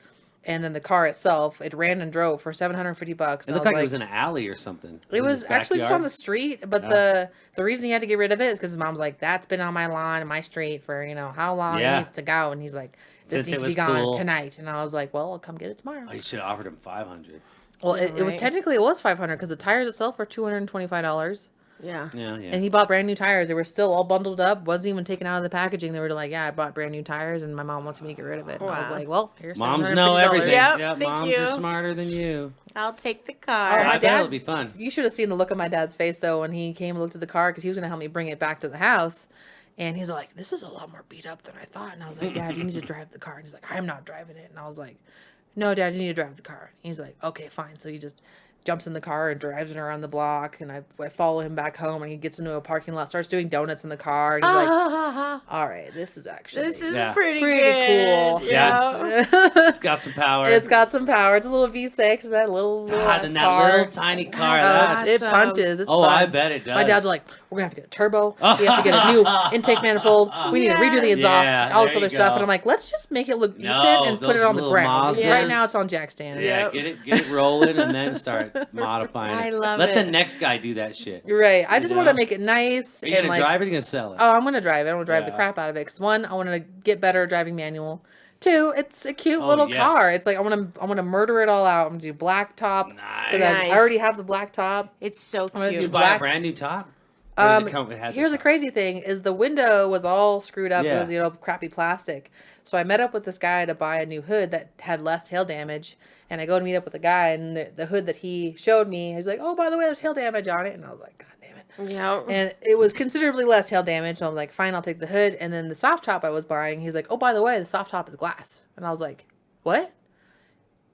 And then the car itself, it ran and drove for $750. It looked like it was in an alley or something. It was actually just on the street, but the reason he had to get rid of it is because his mom's like, that's been on my lawn and my street for how long Yeah. it needs to go, and he's like, this Since needs it to be was gone cool. tonight, and I was like, well, I'll come get it tomorrow. Oh, you should have offered him 500. Well, it was right. technically it was $500 because the tires itself were $225, Yeah. Yeah. and he bought brand new tires. They were still all bundled up, wasn't even taken out of the packaging. They were like, yeah, I bought brand new tires, and my mom wants me to get rid of it. And I was Wow. like, well, here's Moms know $750. everything. Yep, yeah, thank moms you. are smarter than you. I'll take the Oh, car. my I bet dad- it'll be fun. You should have seen the look on my dad's face though when he came and looked at the car, because he was going to help me bring it back to the house. And he's like, this is a lot more beat up than I thought. And I was like, Dad, you need to drive the car. And he's like, I'm not driving it. And I was like, no, Dad, you need to drive the car. And he's like, okay, fine. So he just jumps in the car and drives it around the block. And I follow him back home, and he gets into a parking lot, starts doing donuts in the car. And he's like, all right, this is actually This is Yeah. pretty pretty good. cool. Yeah. It's got some power. It's got some power. It's a little V6, that little God, ass and that car. little tiny car. Oh, That's, it awesome. punches. It's oh, fun. I bet it does. My dad's like, we're gonna have to get a turbo. We have to get a new intake manifold. We need to redo the exhaust. Yeah, all this there other you stuff. go. And I'm like, let's just make it look decent No, and put those it on the little ground. Mazdas. Right now it's on jack stands. Yeah, Yep. get it rolling, and then start modifying it. I love Let the it. next guy do that shit. You're right. I just You want to know? make it nice. Are you and gonna like, drive it? Or are you gonna sell it? Oh, I'm gonna drive it. I want to drive the Yeah. crap out of it. Because one, I want to get better at driving manual. Two, it's a cute Oh, little yes. car. It's like I want to murder it all out. I'm gonna do black top. Nice. Nice. I already have the black top. It's so gonna Did you do cute. buy a black- brand new top? Or did it come- it had Here's the top? crazy thing: is the window was all screwed up. It Yeah. was crappy plastic. So I met up with this guy to buy a new hood that had less hail damage. And I go to meet up with the guy, and the hood that he showed me, he's like, "Oh, by the way, there's hail damage on it." And I was like, "God damn it!" Yeah. And it was considerably less hail damage. So I was like, "Fine, I'll take the hood." And then the soft top I was buying, he's like, "Oh, by the way, the soft top is glass." And I was like, "What?"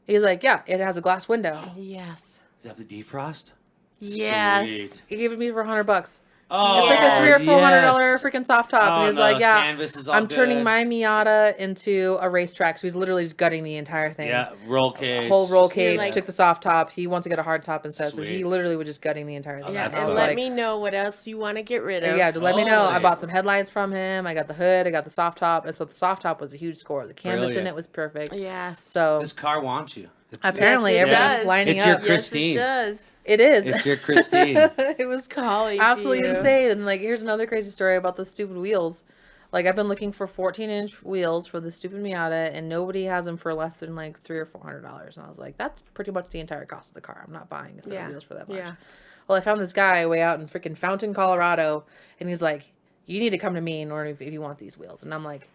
He's like, "Yeah, it has a glass window." Yes. Does it have the defrost? Yes. Sweet. He gave it me for $100. Oh, It's like a $300 or $400 yes. freaking soft top, Oh, and he's no, like, "Yeah, canvas is all I'm turning good. my Miata into a racetrack." So he's literally just gutting the entire thing. Yeah, roll cage. Whole roll cage. like- Took the soft top. He wants to get a hard top instead, so he Sweet. literally was just gutting the entire thing. Yeah, that's and I was fun. let like, me know what else you want to get rid of. yeah, just let me know. I Totally. bought some headlights from him. I got the hood. I got the soft top, and so the soft top was a huge score. The canvas in Brilliant. it was perfect. Yes. So This car wants you. apparently Yes, it everyone's does. lining It's your up. Christine. Yes, it does. It is. It's your Christine. It was Calling to absolutely you. insane. And like, here's another crazy story about the stupid wheels. Like, I've been looking for 14-inch wheels for the stupid Miata, and nobody has them for less than like $300 or $400. And I was like, that's pretty much the entire cost of the car. I'm not buying a set of wheels for that much. Yeah. Well, I found this guy way out in freaking Fountain, Colorado, and he's like, "You need to come to me in order if you want these wheels." And I'm like,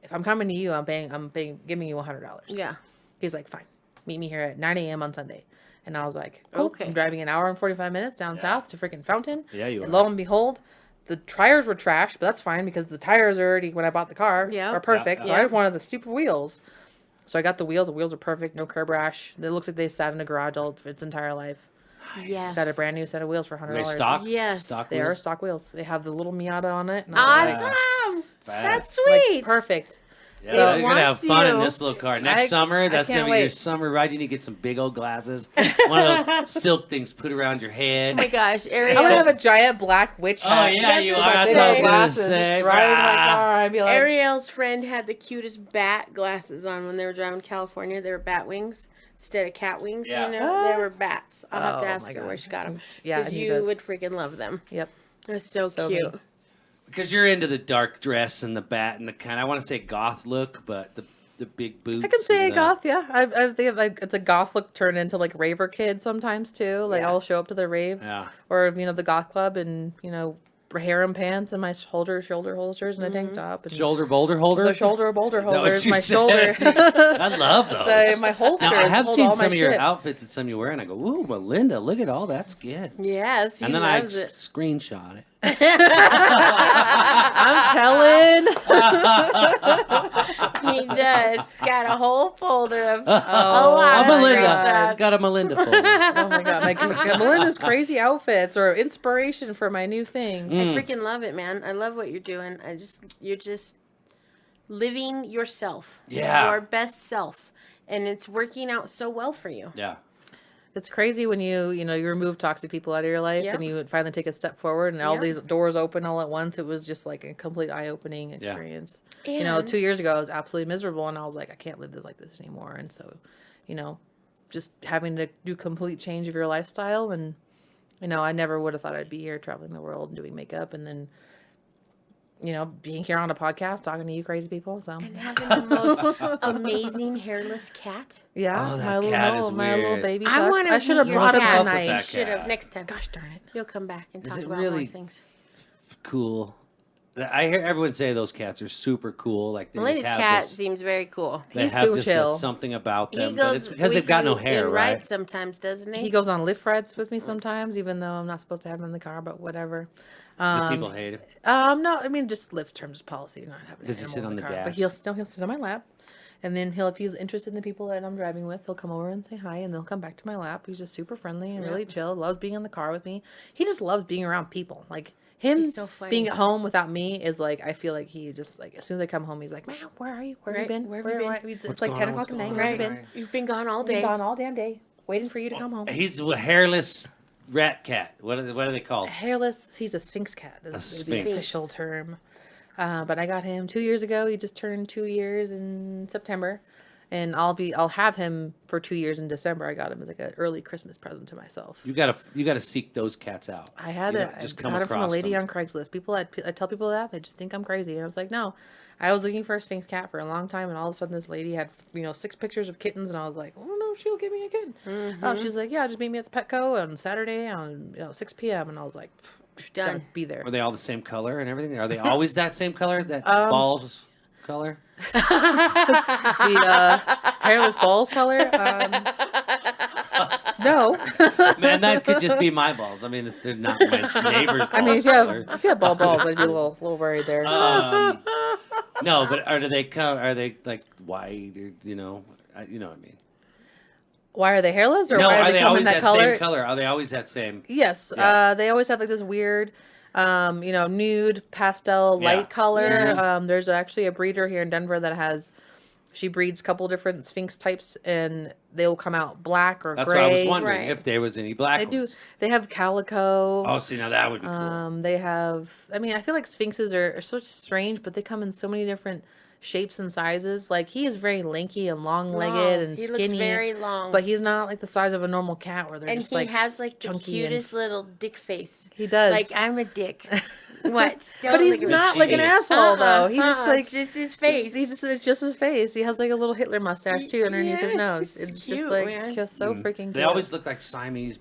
"If I'm coming to you, I'm giving you $100." Yeah. He's like, "Fine, meet me here at 9 a.m. on Sunday." And I was like, "Cool." Okay. I'm driving an hour and 45 minutes down south to freaking Fountain. Yeah, you And are. lo and behold, the tires were trashed, but that's fine because the tires are already, when I bought the car, Yeah. are perfect. Yeah, So yeah. I just wanted the stupid wheels. So I got the wheels. The wheels are perfect, no curb rash. It looks like they sat in a garage all its entire life. Yes. Got a brand new set of wheels for Are $100. they stock? Yes. Stock They are wheels? stock wheels. They have the little Miata on it. And I was like, Awesome. Fast. That's like, sweet. perfect. Yeah, So- you're gonna have wants fun in you. this little car. Next summer, that's can't gonna be your wait. summer ride. You need to get some big old glasses. One of those silk things put around your head. Oh my gosh, I'm gonna have a giant black witch Oh, hat. yeah, you That's are. That's big what I was old gonna glasses, say. just driving my Ah. car. I'd be like, Ariel's friend had the cutest bat glasses on when they were driving to California. They were bat wings instead of cat wings. Yeah. You know, they were bats. I'll have to Oh, ask my her God. where she got them. Yeah, because he you does. would freaking love them. Yep. It was so, So cute. me. Because you're into the dark dress and the bat and the kind. I want to say goth look, but the big boots. I can say and the- goth, yeah. I think like it's a goth look turned into like raver kid sometimes too. Like Yeah. I'll show up to the rave Yeah. or the goth club and harem pants and my shoulder holsters and a tank top and Shoulder boulder holder. the shoulder boulder Is that what holders, you my said? shoulder, I love those. my holsters. Now, I have hold seen all some my of your shit. outfits that some you wear, and I go, "Ooh, Melinda, look at all that skin." Yes, he And then loves it. screenshot it. I'm telling. He does. Got a whole folder of Oh, a lot I'm of Melinda. screenshots. Got a Melinda folder. Oh my god, Melinda's crazy outfits or inspiration for my new things. Mm. I freaking love it, man. I love what you're doing. You're just living yourself. Yeah. Your best self. And it's working out so well for you. Yeah. It's crazy when you remove toxic people out of your life Yep. and you finally take a step forward and all Yep. these doors open all at once. It was just like a complete eye-opening experience. And 2 years ago I was absolutely miserable and I was like, I can't live like this anymore. And so, just having to do complete change of your lifestyle and, I never would have thought I'd be here traveling the world and doing makeup and then, being here on a podcast talking to you crazy people. So and having the most amazing hairless cat. yeah, Oh, that my little cat is my little weird. baby. I Tux. want to I should have brought him What's up with tonight. that Should have cat? next time. Gosh darn it. You'll come back and Is talk it about really- more things. Cool. I hear everyone say those cats are super cool. Like they Melinda's just have cat this, seems very cool. they He's have too just chill. something about He them. But it's goes because they've with got no you hair, in right? rides sometimes, doesn't he? He goes on lift rides with me sometimes, even though I'm not supposed to have him in the car, but whatever. Do people hate it? No, I mean just lift terms of policy, not having an Does he animal sit in on the the car. dash? But he'll sit on my lap, and then if he's interested in the people that I'm driving with, he'll come over and say hi, and they'll come back to my lap. He's just super friendly and really chill. Loves being in the car with me. He just loves being around people. Like him He's so funny. being at home without me is like I feel like he just like as soon as I come home, he's like, "Man, where are you? Where have you Right, been? where have you been? It's What's like going 10 on? o'clock at What's night. going Where on? have you been? Right. You've been gone all Been day. gone all damn day, waiting for you to come home." He's a hairless rat cat. What are they called? Hairless. He's a Sphinx cat. Is the Sphinx. official term. But I got him 2 years ago. He just turned 2 years in September, and I'll have him for 2 years in December. I got him as like an early Christmas present to myself. You gotta seek those cats out. I had You it. don't just I come got it from a across lady them. on Craigslist. I tell people that they just think I'm crazy, and I was like, no. I was looking for a Sphinx cat for a long time, and all of a sudden this lady had 6 pictures of kittens, and I was like, oh no, she'll give me a kitten. Oh, she's like, yeah, just meet me at the Petco on Saturday on 6 p.m. and I was like, Done. gotta be there. Are they all the same color and everything? Are they always that same color? That balls color? The hairless balls color. No. Man, that could just be my balls. I mean, they're not my neighbor's balls I mean, color. if you have balls, I'd be a little worried there. No, but are they like white or you know what I mean? Why are they hairless, or No, why are are they they come in always that that color? same color? Are they always that same? Yes. Yeah. They always have like this weird, nude pastel Yeah. light color. Yeah. There's actually a breeder here in Denver that she breeds a couple different Sphinx types, and they'll come out black or That's gray. what I was wondering Right. if there was any black They do. ones. They have calico. Oh, see, now that would be cool. They have. I mean, I feel like Sphinxes are so strange, but they come in so many different shapes and sizes. Like he is very lanky and long-legged and he skinny. looks very long. But he's not like the size of a normal cat, where they're and just he like has like the chunky and- cutest little dick face. He does. Like I'm a dick. What? but Don't he's look at me. not like an Jeez. asshole though. He's just like it's just his face. It's just his face. He has like a little Hitler mustache too underneath his Yeah, nose. it's It's cute, just like man. just so freaking cute. They always look like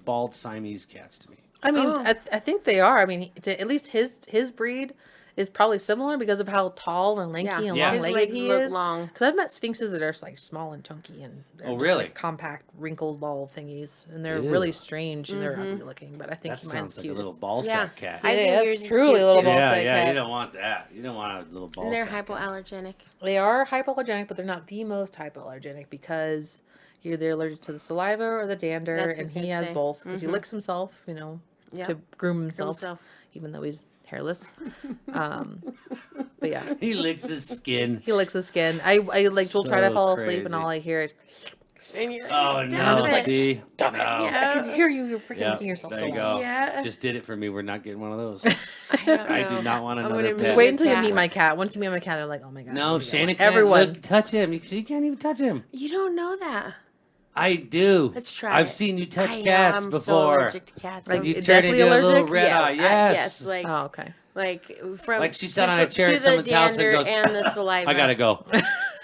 bald Siamese cats to me. I mean, Oh. I think they are. I mean, at least his breed is probably similar because of how tall and lanky and Yeah. His long-legged legs he look is. long. Because I've met Sphinxes that are like small and chunky and they're Oh, just, really? like, compact wrinkled ball thingies, and they're Ew. really strange and they're ugly looking. But I think That mine's sounds like a cutest. little ball Yeah. sack cat. I think Yeah, yours it's is truly cute, a little too. ball Yeah, sack yeah, cat. you don't want that. You don't want a little ball And they're sack cat. hypoallergenic. They are hypoallergenic, but they're not the most hypoallergenic because either they're allergic to the saliva or the dander, That's what I and was he gonna has say. both because he licks himself, Yeah. to groom himself. Himself. even though he's hairless. But yeah, He licks his skin. he licks his skin. I like will try to So fall asleep and crazy. all I hear is, And you're like, Oh "Stop no! it." See, Stop it. No. I Yeah. can hear you. You're freaking Yeah, making yourself there so you loud. go. Yeah. Just did it for me. We're not getting one of those. I I do not want I'm another gonna pet. Just meet wait your until you cat. meet my cat. Once you meet my cat, they're like, oh my god. No, we got Shannon one. can't Everyone. look, touch him. She can't even touch him. You don't know that. I do. Let's try I've it. seen you touch I know, cats I'm before. so allergic to cats. Like, I'm- You You're turn definitely into a little allergic? red eye. Yes. yes, like Oh, okay. from Like she sat on a chair to at someone's the house and dander goes, and the saliva. I gotta go.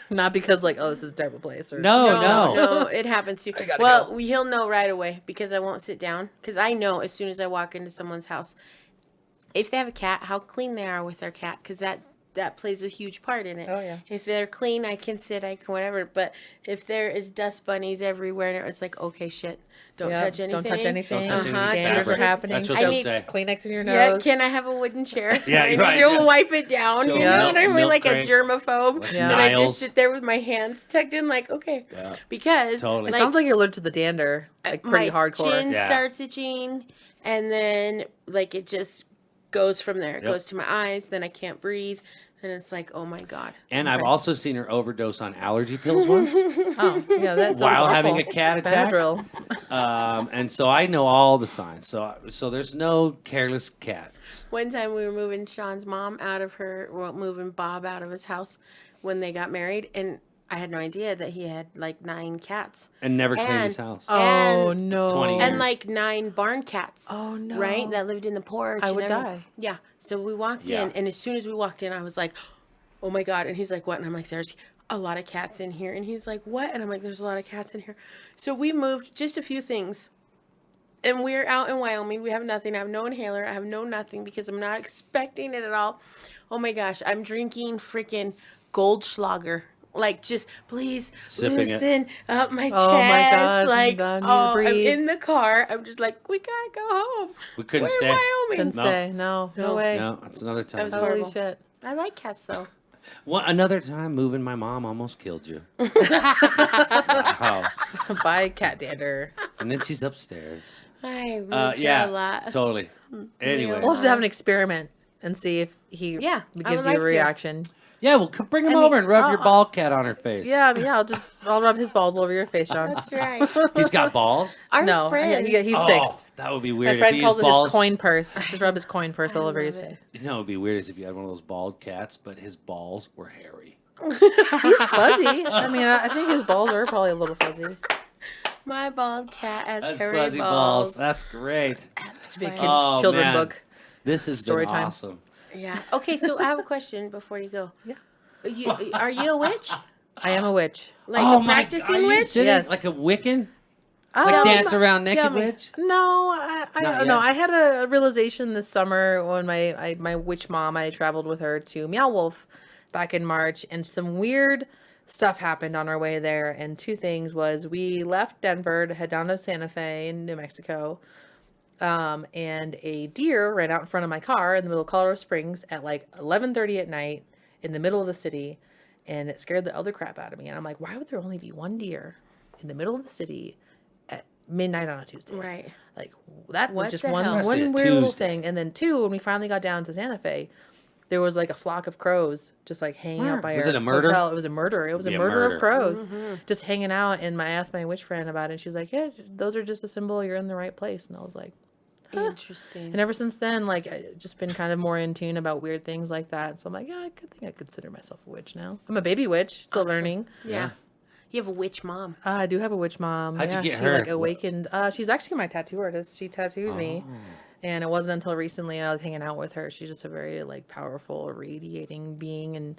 Not because like, oh, this is a terrible place. Or No. No, it happens too. gotta Well, go. he'll know right away because I won't sit down. Because I know as soon as I walk into someone's house, if they have a cat, how clean they are with their cat, because that plays a huge part in it. Oh, yeah. If they're clean, I can sit, I can whatever. But if there is dust bunnies everywhere, it's like, okay, shit, don't Yeah, touch anything. Don't touch anything. Don't touch Uh-huh, anything. Dangers Fabric. are happening. That's what I they'll need- say. Kleenex in your Yeah, nose. can I have a wooden chair? Yeah, I need right, to yeah. wipe it down. Joe, You know what I mean? milk Like a crate. germaphobe. With Yeah. And I Niles. just sit there with my hands tucked in, like, okay. Yeah. Because Totally. It like, sounds like you're allergic to the dander. Like pretty my hardcore. chin Yeah. starts itching, and then like it just goes from there. It Yep. goes to my eyes. Then I can't breathe, and it's like, oh my god. And I've Okay. also seen her overdose on allergy pills once. Oh, yeah, that sounds While awful. having a cat attack? Benadryl. And so I know all the signs. So there's no careless cats. One time we were moving Sean's mom moving Bob out of his house when they got married, and I had no idea that he had like 9 cats. And never cleaned his And- house. Oh, And- no. 20 years. And like 9 barn cats. Oh, no. Right? That lived in the porch. I and would everything. die. Yeah. So we walked Yeah. in, and as soon as we walked in, I was like, oh my God. And he's like, what? And I'm like, there's a lot of cats in here. And he's like, what? And I'm like, there's a lot of cats in here. So we moved just a few things. And we're out in Wyoming. We have nothing. I have no inhaler. I have no nothing because I'm not expecting it at all. Oh my gosh. I'm drinking freaking Goldschlager. Like, just please Sipping it. loosen up my chest. Oh my God, Like, then you I'm breathe. in the car. I'm just like, we gotta go home. We couldn't We're stay. in Wyoming. Couldn't No. say. No No. way. No, that's another time. was Holy horrible. shit. I like cats though. Another time moving my mom almost killed you. Wow. Bye, cat dander. And then she's upstairs. I moved Yeah, a lot. totally. Anyway. We'll have to have an experiment and see if he Yeah, I gives would you a like to. reaction. Yeah, well, bring him I mean, over and rub your oh, ball cat on her face. Yeah, I mean, yeah, I'll rub his balls all over your face, Sean. That's right. He's got balls. Our No, friends. he's Oh, fixed. that would be weird. My friend if he calls has it balls. his coin purse. Just rub his coin purse all over his love it. face. You know, it would be weird is if you had one of those bald cats, but his balls were hairy. He's fuzzy. I mean, I think his balls are probably a little fuzzy. My bald cat has That's hairy fuzzy balls. That's great. That's Be a funny. kid's Oh, children man. book. This has Story been time. awesome. Yeah. Okay, so I have a question before you go. Yeah. Are you a witch? I am a witch. Like oh a my practicing God, are you witch? serious? Yes. Like a Wiccan? Um, Like dance around tell naked me. witch? No, I Not don't know. yet. I had a realization this summer when my witch mom, I traveled with her to Meow Wolf back in March, and some weird stuff happened on our way there. And 2 things was we left Denver to head down to Santa Fe in New Mexico. And a deer ran out in front of my car in the middle of Colorado Springs at like 11:30 at night in the middle of the city, and it scared the other crap out of me. And I'm like, why would there only be one deer in the middle of the city at midnight on a Tuesday? Right. Like that was What just the one hell? Especially a weird little Tuesday. thing. And then 2, when we finally got down to Santa Fe, there was like a flock of crows just like hanging Where? out by Was our it a murder? hotel. It was a murder. It was Be a a murder murder. of crows just hanging out. And I asked my witch friend about it. And she's like, yeah, those are just a symbol you're in the right place. And I was like, Interesting. and ever since then, like, I've just been kind of more in tune about weird things like that. So I'm like, yeah, I could think I consider myself a witch now. I'm a baby witch, still learning. Yeah. You have a witch mom. I do have a witch mom. How'd you yeah, get she her? like awakened. She's actually my tattoo artist. She tattoos me. And it wasn't until recently I was hanging out with her. She's just a very like powerful, radiating being. And,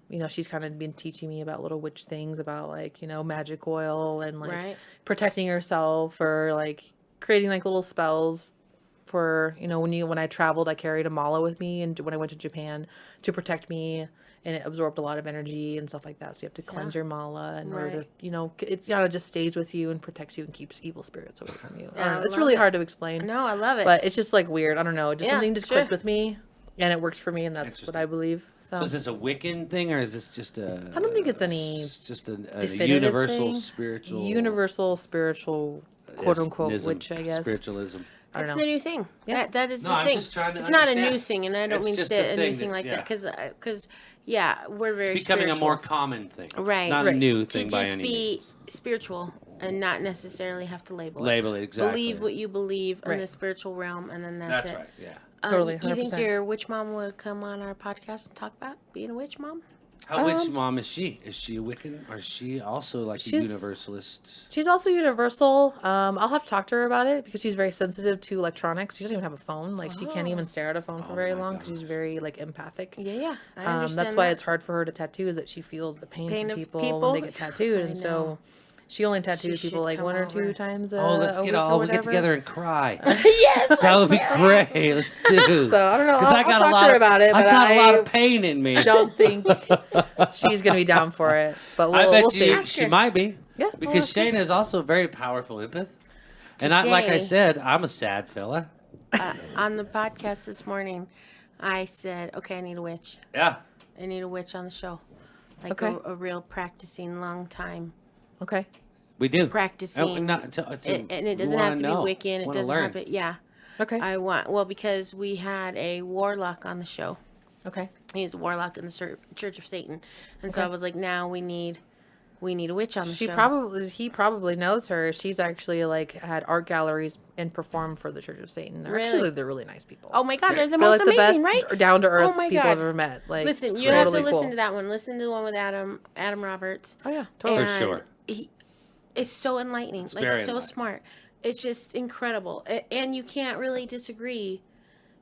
you know, she's kind of been teaching me about little witch things about like, you know, magic oil and like Right. protecting yourself or like creating like little spells for, you know, when I traveled, I carried a mala with me. And when I went to Japan to protect me, and it absorbed a lot of energy and stuff like that. So you have to cleanse your mala in order to, Right. you know, it kind of just stays with you and protects you and keeps evil spirits away from you. I Yeah, don't know. I It's love really it. hard to explain, No, I love it. but it's just like weird. I don't know. Just Yeah, something just sure. clicked with me, and it worked for me, and that's what Interesting. I believe. So is this a Wiccan thing, or is this just a? I don't think it's any It's just a definitive universal thing. spiritual. Universal spiritual, quote unquote, ism, witch, I guess. Spiritualism. I don't That's know. the new thing. Yeah. That is No, the I'm thing. just trying to It's not a understand. new thing, and I don't It's mean to just say a a thing new thing that- like yeah. that, because we're very It's becoming spiritual. a more common thing. Right. Not Right. a new to thing by just any be means. spiritual and not necessarily have to label Label it, exactly. Believe what you believe in Right. the spiritual realm, and then that's That's it. right, yeah. Totally, You think 100%. your witch mom would come on our podcast and talk about being a witch mom? How witch mom is she? Is she a Wiccan? Or is she also like a She's- universalist? She's also universal. I'll have to talk to her about it because she's very sensitive to electronics. She doesn't even have a phone. Like she can't even stare at a phone for very my long because gosh. she's very like empathic. Yeah. I understand That's why that. it's hard for her to tattoo. Is that she feels the pain Pain from of people when they people? get tattooed, I and know. so she only tattoos should people like come one or over. two times a, Let's a get week or all we get whatever. together and cry. Yes. That would be great. Let's do. So I don't know. 'Cause I'll, I got I'll a talk lot to her of- about it, I but got a lot of pain in me. don't think she's gonna be down for it. But I we'll bet see. you Ask she her. might be. Yeah, Because we'll ask her. Shayna is also a very powerful empath. And like I Today- said, I'm a sad fella. On the podcast this morning, I said, okay, I need a witch. Yeah. I need a witch on the show. Like Okay. a real practicing, long time Okay. We do. practicing. And it doesn't have to be Wiccan. It doesn't have to, yeah. Okay. Because we had a warlock on the show. Okay. He's a warlock in the Church of Satan. And so Okay. I was like, now we need a witch on the show. He probably knows her. She's actually like had art galleries and performed for the Church of Satan. Really? Actually, they're really nice people. Oh my God, they're the They're most like the amazing, best right? down to earth Oh my people God. I've ever met. Like, Listen, it's you have to totally listen cool. to that one. Listen to the one with Adam Roberts. Oh yeah, totally. For And sure. It's so enlightening, like very so enlightening. smart. It's just incredible, and you can't really disagree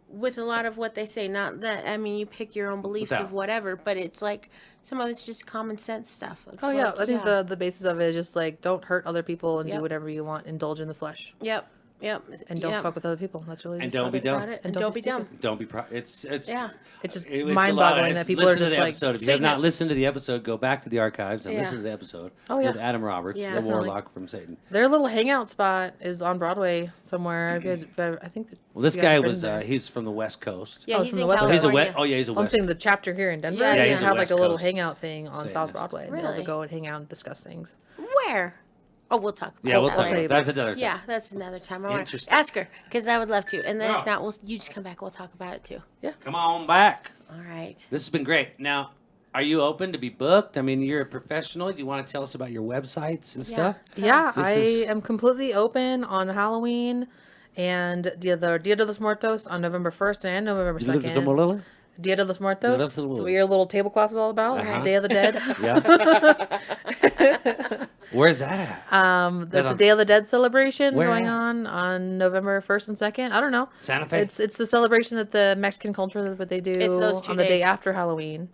with a lot of what they say. Not that you pick your own beliefs Without. of whatever, but it's like some of it's just common sense stuff. It's Oh yeah, like, I think the basis of it is just like don't hurt other people and Yep. do whatever you want. Indulge in the flesh Yep. and don't fuck with other people. That's really And just don't about be it. dumb. About it, And and don't be dumb. stupid. Don't be it's Yeah. It's just it's a lot. mind-boggling that people are Listen to just the like episode. If you have not Satanists. listened to the episode, go back to the archives and Yeah. listen to the episode Oh, yeah. with Adam Roberts, Yeah. the Definitely. warlock from Satan. Their little hangout spot is on Broadway somewhere. I think. Well, this you guys guy have been was there. he's from the West Coast. Yeah, Oh, he's from in the West So Coast. he's a California. wet. Oh yeah, he's a I'm West. saying the chapter here in Denver. Yeah, they he's a have like West a little Coast hangout thing on South Satanist. Broadway. And Really? they'll go and hang out and discuss things. Where? Oh, we'll talk. Yeah, we'll about talk that tell you about that's another time. Yeah, that's another time. I want to Interesting. ask her because I would love to, and then Yeah. if not, you just come back. We'll talk about it too. Come on back. All right. This has been great. Now, are you open to be booked? I mean, you're a professional. Do you want to tell us about your websites and stuff? Yeah, This I is- am completely open on Halloween and Dia de los Muertos on November 1st and November 2nd. Dia de los Muertos. Dia de los That's what your little tablecloth is all about. Uh-huh. Day of the Dead. Yeah. Where's that at? That's a on- Day of the Dead celebration Where going at? on November 1st and 2nd. I don't know. Santa Fe? It's the celebration that the Mexican culture that they do It's those 2 on the day days. after Halloween.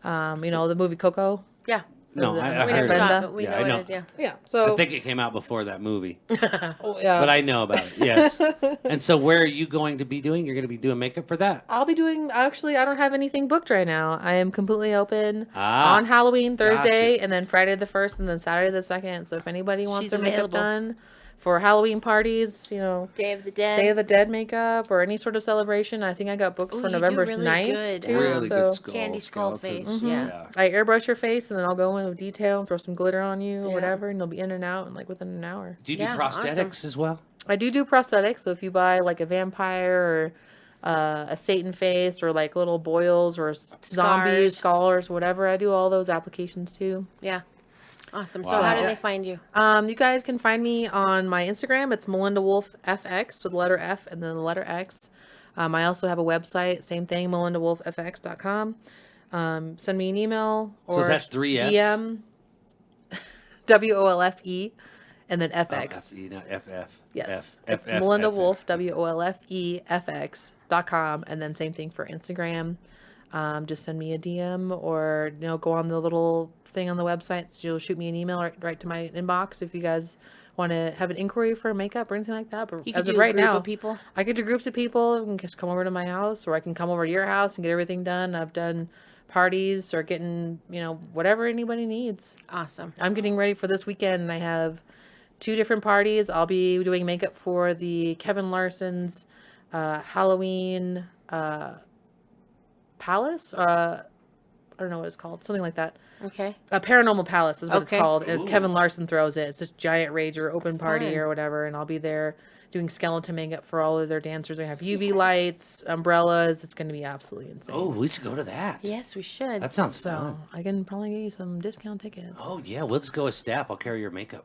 The movie Coco. Yeah. No, I We heard never it. saw Brenda? it, but we Yeah, know I what know. it is. Yeah. Yeah. I So think it came out before that movie, yeah. but I know about it. Yes. And so, where are you going to be doing? You're going to be doing makeup for that. I'll be doing. Actually, I don't have anything booked right now. I am completely open Ah, on Halloween Thursday, gotcha. and then Friday the 1st, and then Saturday the 2nd. So if anybody wants She's their makeup available. done for Halloween parties, Day of the Dead. Day of the Dead makeup or any sort of celebration, I think I got booked Ooh, for you do November really 9th good. too. Really so good skull. Candy skull skeletons. face, yeah. I airbrush your face, and then I'll go in with detail and throw some glitter on you or Yeah. whatever, and you'll be in and out in like within an hour. Do you do Yeah, prosthetics awesome. as well? I do prosthetics. So if you buy like a vampire or a Satan face or like little boils or zombies, scars, whatever, I do all those applications too. Yeah. Awesome. So Wow. how do they find you? You guys can find me on my Instagram. It's Melinda Wolfe FX with the letter F and then the letter X. I also have a website, same thing, melindawolfefx.com. Send me an email or So is that 3 Fs? DM WOLFE and then FX. F-E, not FF. Yes. F, It's F, Melinda F, Wolfe, WOLFEFX.com. And then same thing for Instagram. Just send me a DM or, go on the little thing on the website. So you'll shoot me an email right to my inbox if you guys want to have an inquiry for makeup or anything like that. But You could as do of a right group now, of people. I could do groups of people and just come over to my house, or I can come over to your house and get everything done. I've done parties or getting, whatever anybody needs. Awesome. I'm getting ready for this weekend, and I have 2 different parties. I'll be doing makeup for the Kevin Larson's Halloween Palace. I don't know what it's called. Something like that. Okay. A Paranormal Palace is what Okay. it's called. As Ooh. Kevin Larson throws it. It's this giant rager open party Fun. or whatever, and I'll be there doing skeleton makeup for all of their dancers. They have UV lights, umbrellas. It's going to be absolutely insane. Oh, we should go to that. Yes, we should. That sounds So fun. I can probably get you some discount tickets. Oh, yeah. We'll just go with staff. I'll carry your makeup.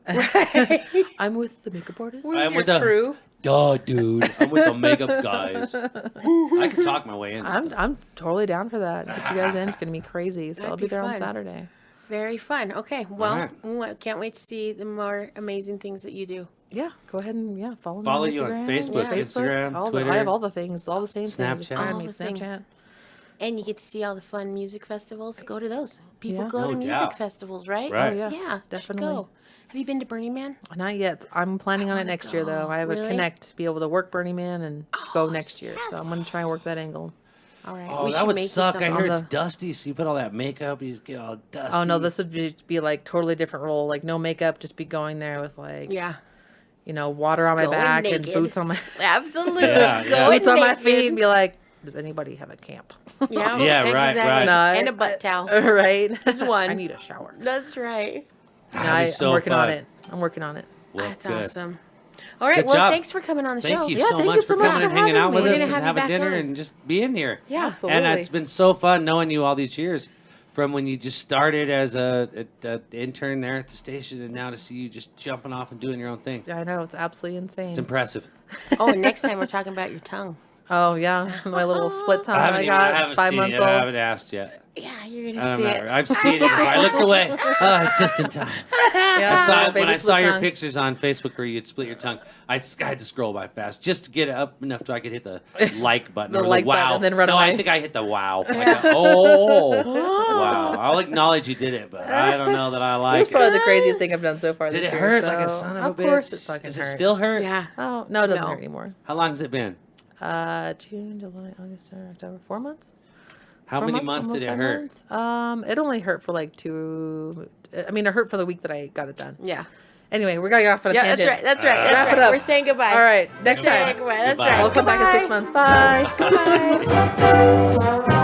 I'm with the makeup artist. I'm Your with the crew. Duh, dude. I'm with the makeup guys. I can talk my way in. I'm totally down for that. Get you guys in. It's gonna be crazy. So That'd I'll be be there on fun. Saturday. Very fun. Okay, well, All can't wait to see the more amazing things that you do. Yeah, go ahead and follow Follow me you on Facebook, Yeah. all Twitter. I have all the things, all the same things. Just Snapchat. find All me, the things. Snapchat. And you get to see all the fun music festivals. Go to those. People Yeah. go No to music doubt. festivals, right? Right. Oh, yeah, Yeah, definitely. definitely. Go. Have you been to Burning Man? Not yet. I'm planning on it wanna next year though. go. I have a Really? connect to be able to work Burning Man and go next year. So yes. I'm gonna try and work that angle. All right. Oh, we that should would make you suck. I something. heard on it's the- dusty, so you put all that makeup, you just get all dusty. Oh no, this would be like totally different role. Like no makeup, just be going there with like Yeah, water on my Going back naked. and boots on my absolutely. Yeah, Go yeah. boots on my naked. feet and be like, does anybody have a camp? Yeah, Yeah, right, exactly. right. No, And a butt towel. right? Just one. I need a shower. That's right. No, That'd be so I'm working fun. on it. I'm working on it. Well, That's good. awesome. All right. Good Well, job. thanks for coming on the show. Thank you Yeah, so thank much you so for much coming for and hanging having out with me. We're us gonna and have you having back dinner on. and just being here. Yeah. Absolutely. And it's been so fun knowing you all these years, from when you just started as a intern there at the station, and now to see you just jumping off and doing your own thing. I know it's absolutely insane. It's impressive. Oh, and next time we're talking about your tongue. Oh yeah, my little split tongue I I got, haven't 5 seen months it. I old. haven't asked yet. Yeah, you're gonna see it. I've seen it. Before. I looked away. Just in time. Yeah, I saw it baby when I split saw your tongue. pictures on Facebook where you'd split your tongue. I had to scroll by fast just to get it up enough so I could hit the like button. The or like button wow. and then run no, away. I think I hit the wow. Wow. I'll acknowledge you did it, but I don't know that I It like was it. probably the craziest thing I've done so far. Did this it year, hurt like a so son of a bitch? Of course, it fucking Does hurt. it still hurt? Yeah. Oh no, it doesn't No. hurt anymore. How long has it been? June, July, August, September, October, 4 months. How 4 many months did almost it 5 hurt? months. It only hurt for like 2. I mean, it hurt for the week that I got it done. Yeah. Anyway, we're gonna get off on a Yeah, tangent. that's right. That's right. That's Wrap it right. up. We're saying goodbye. All right, next Saying time. goodbye. That's Goodbye. right. We'll come back in 6 months. Bye. Goodbye.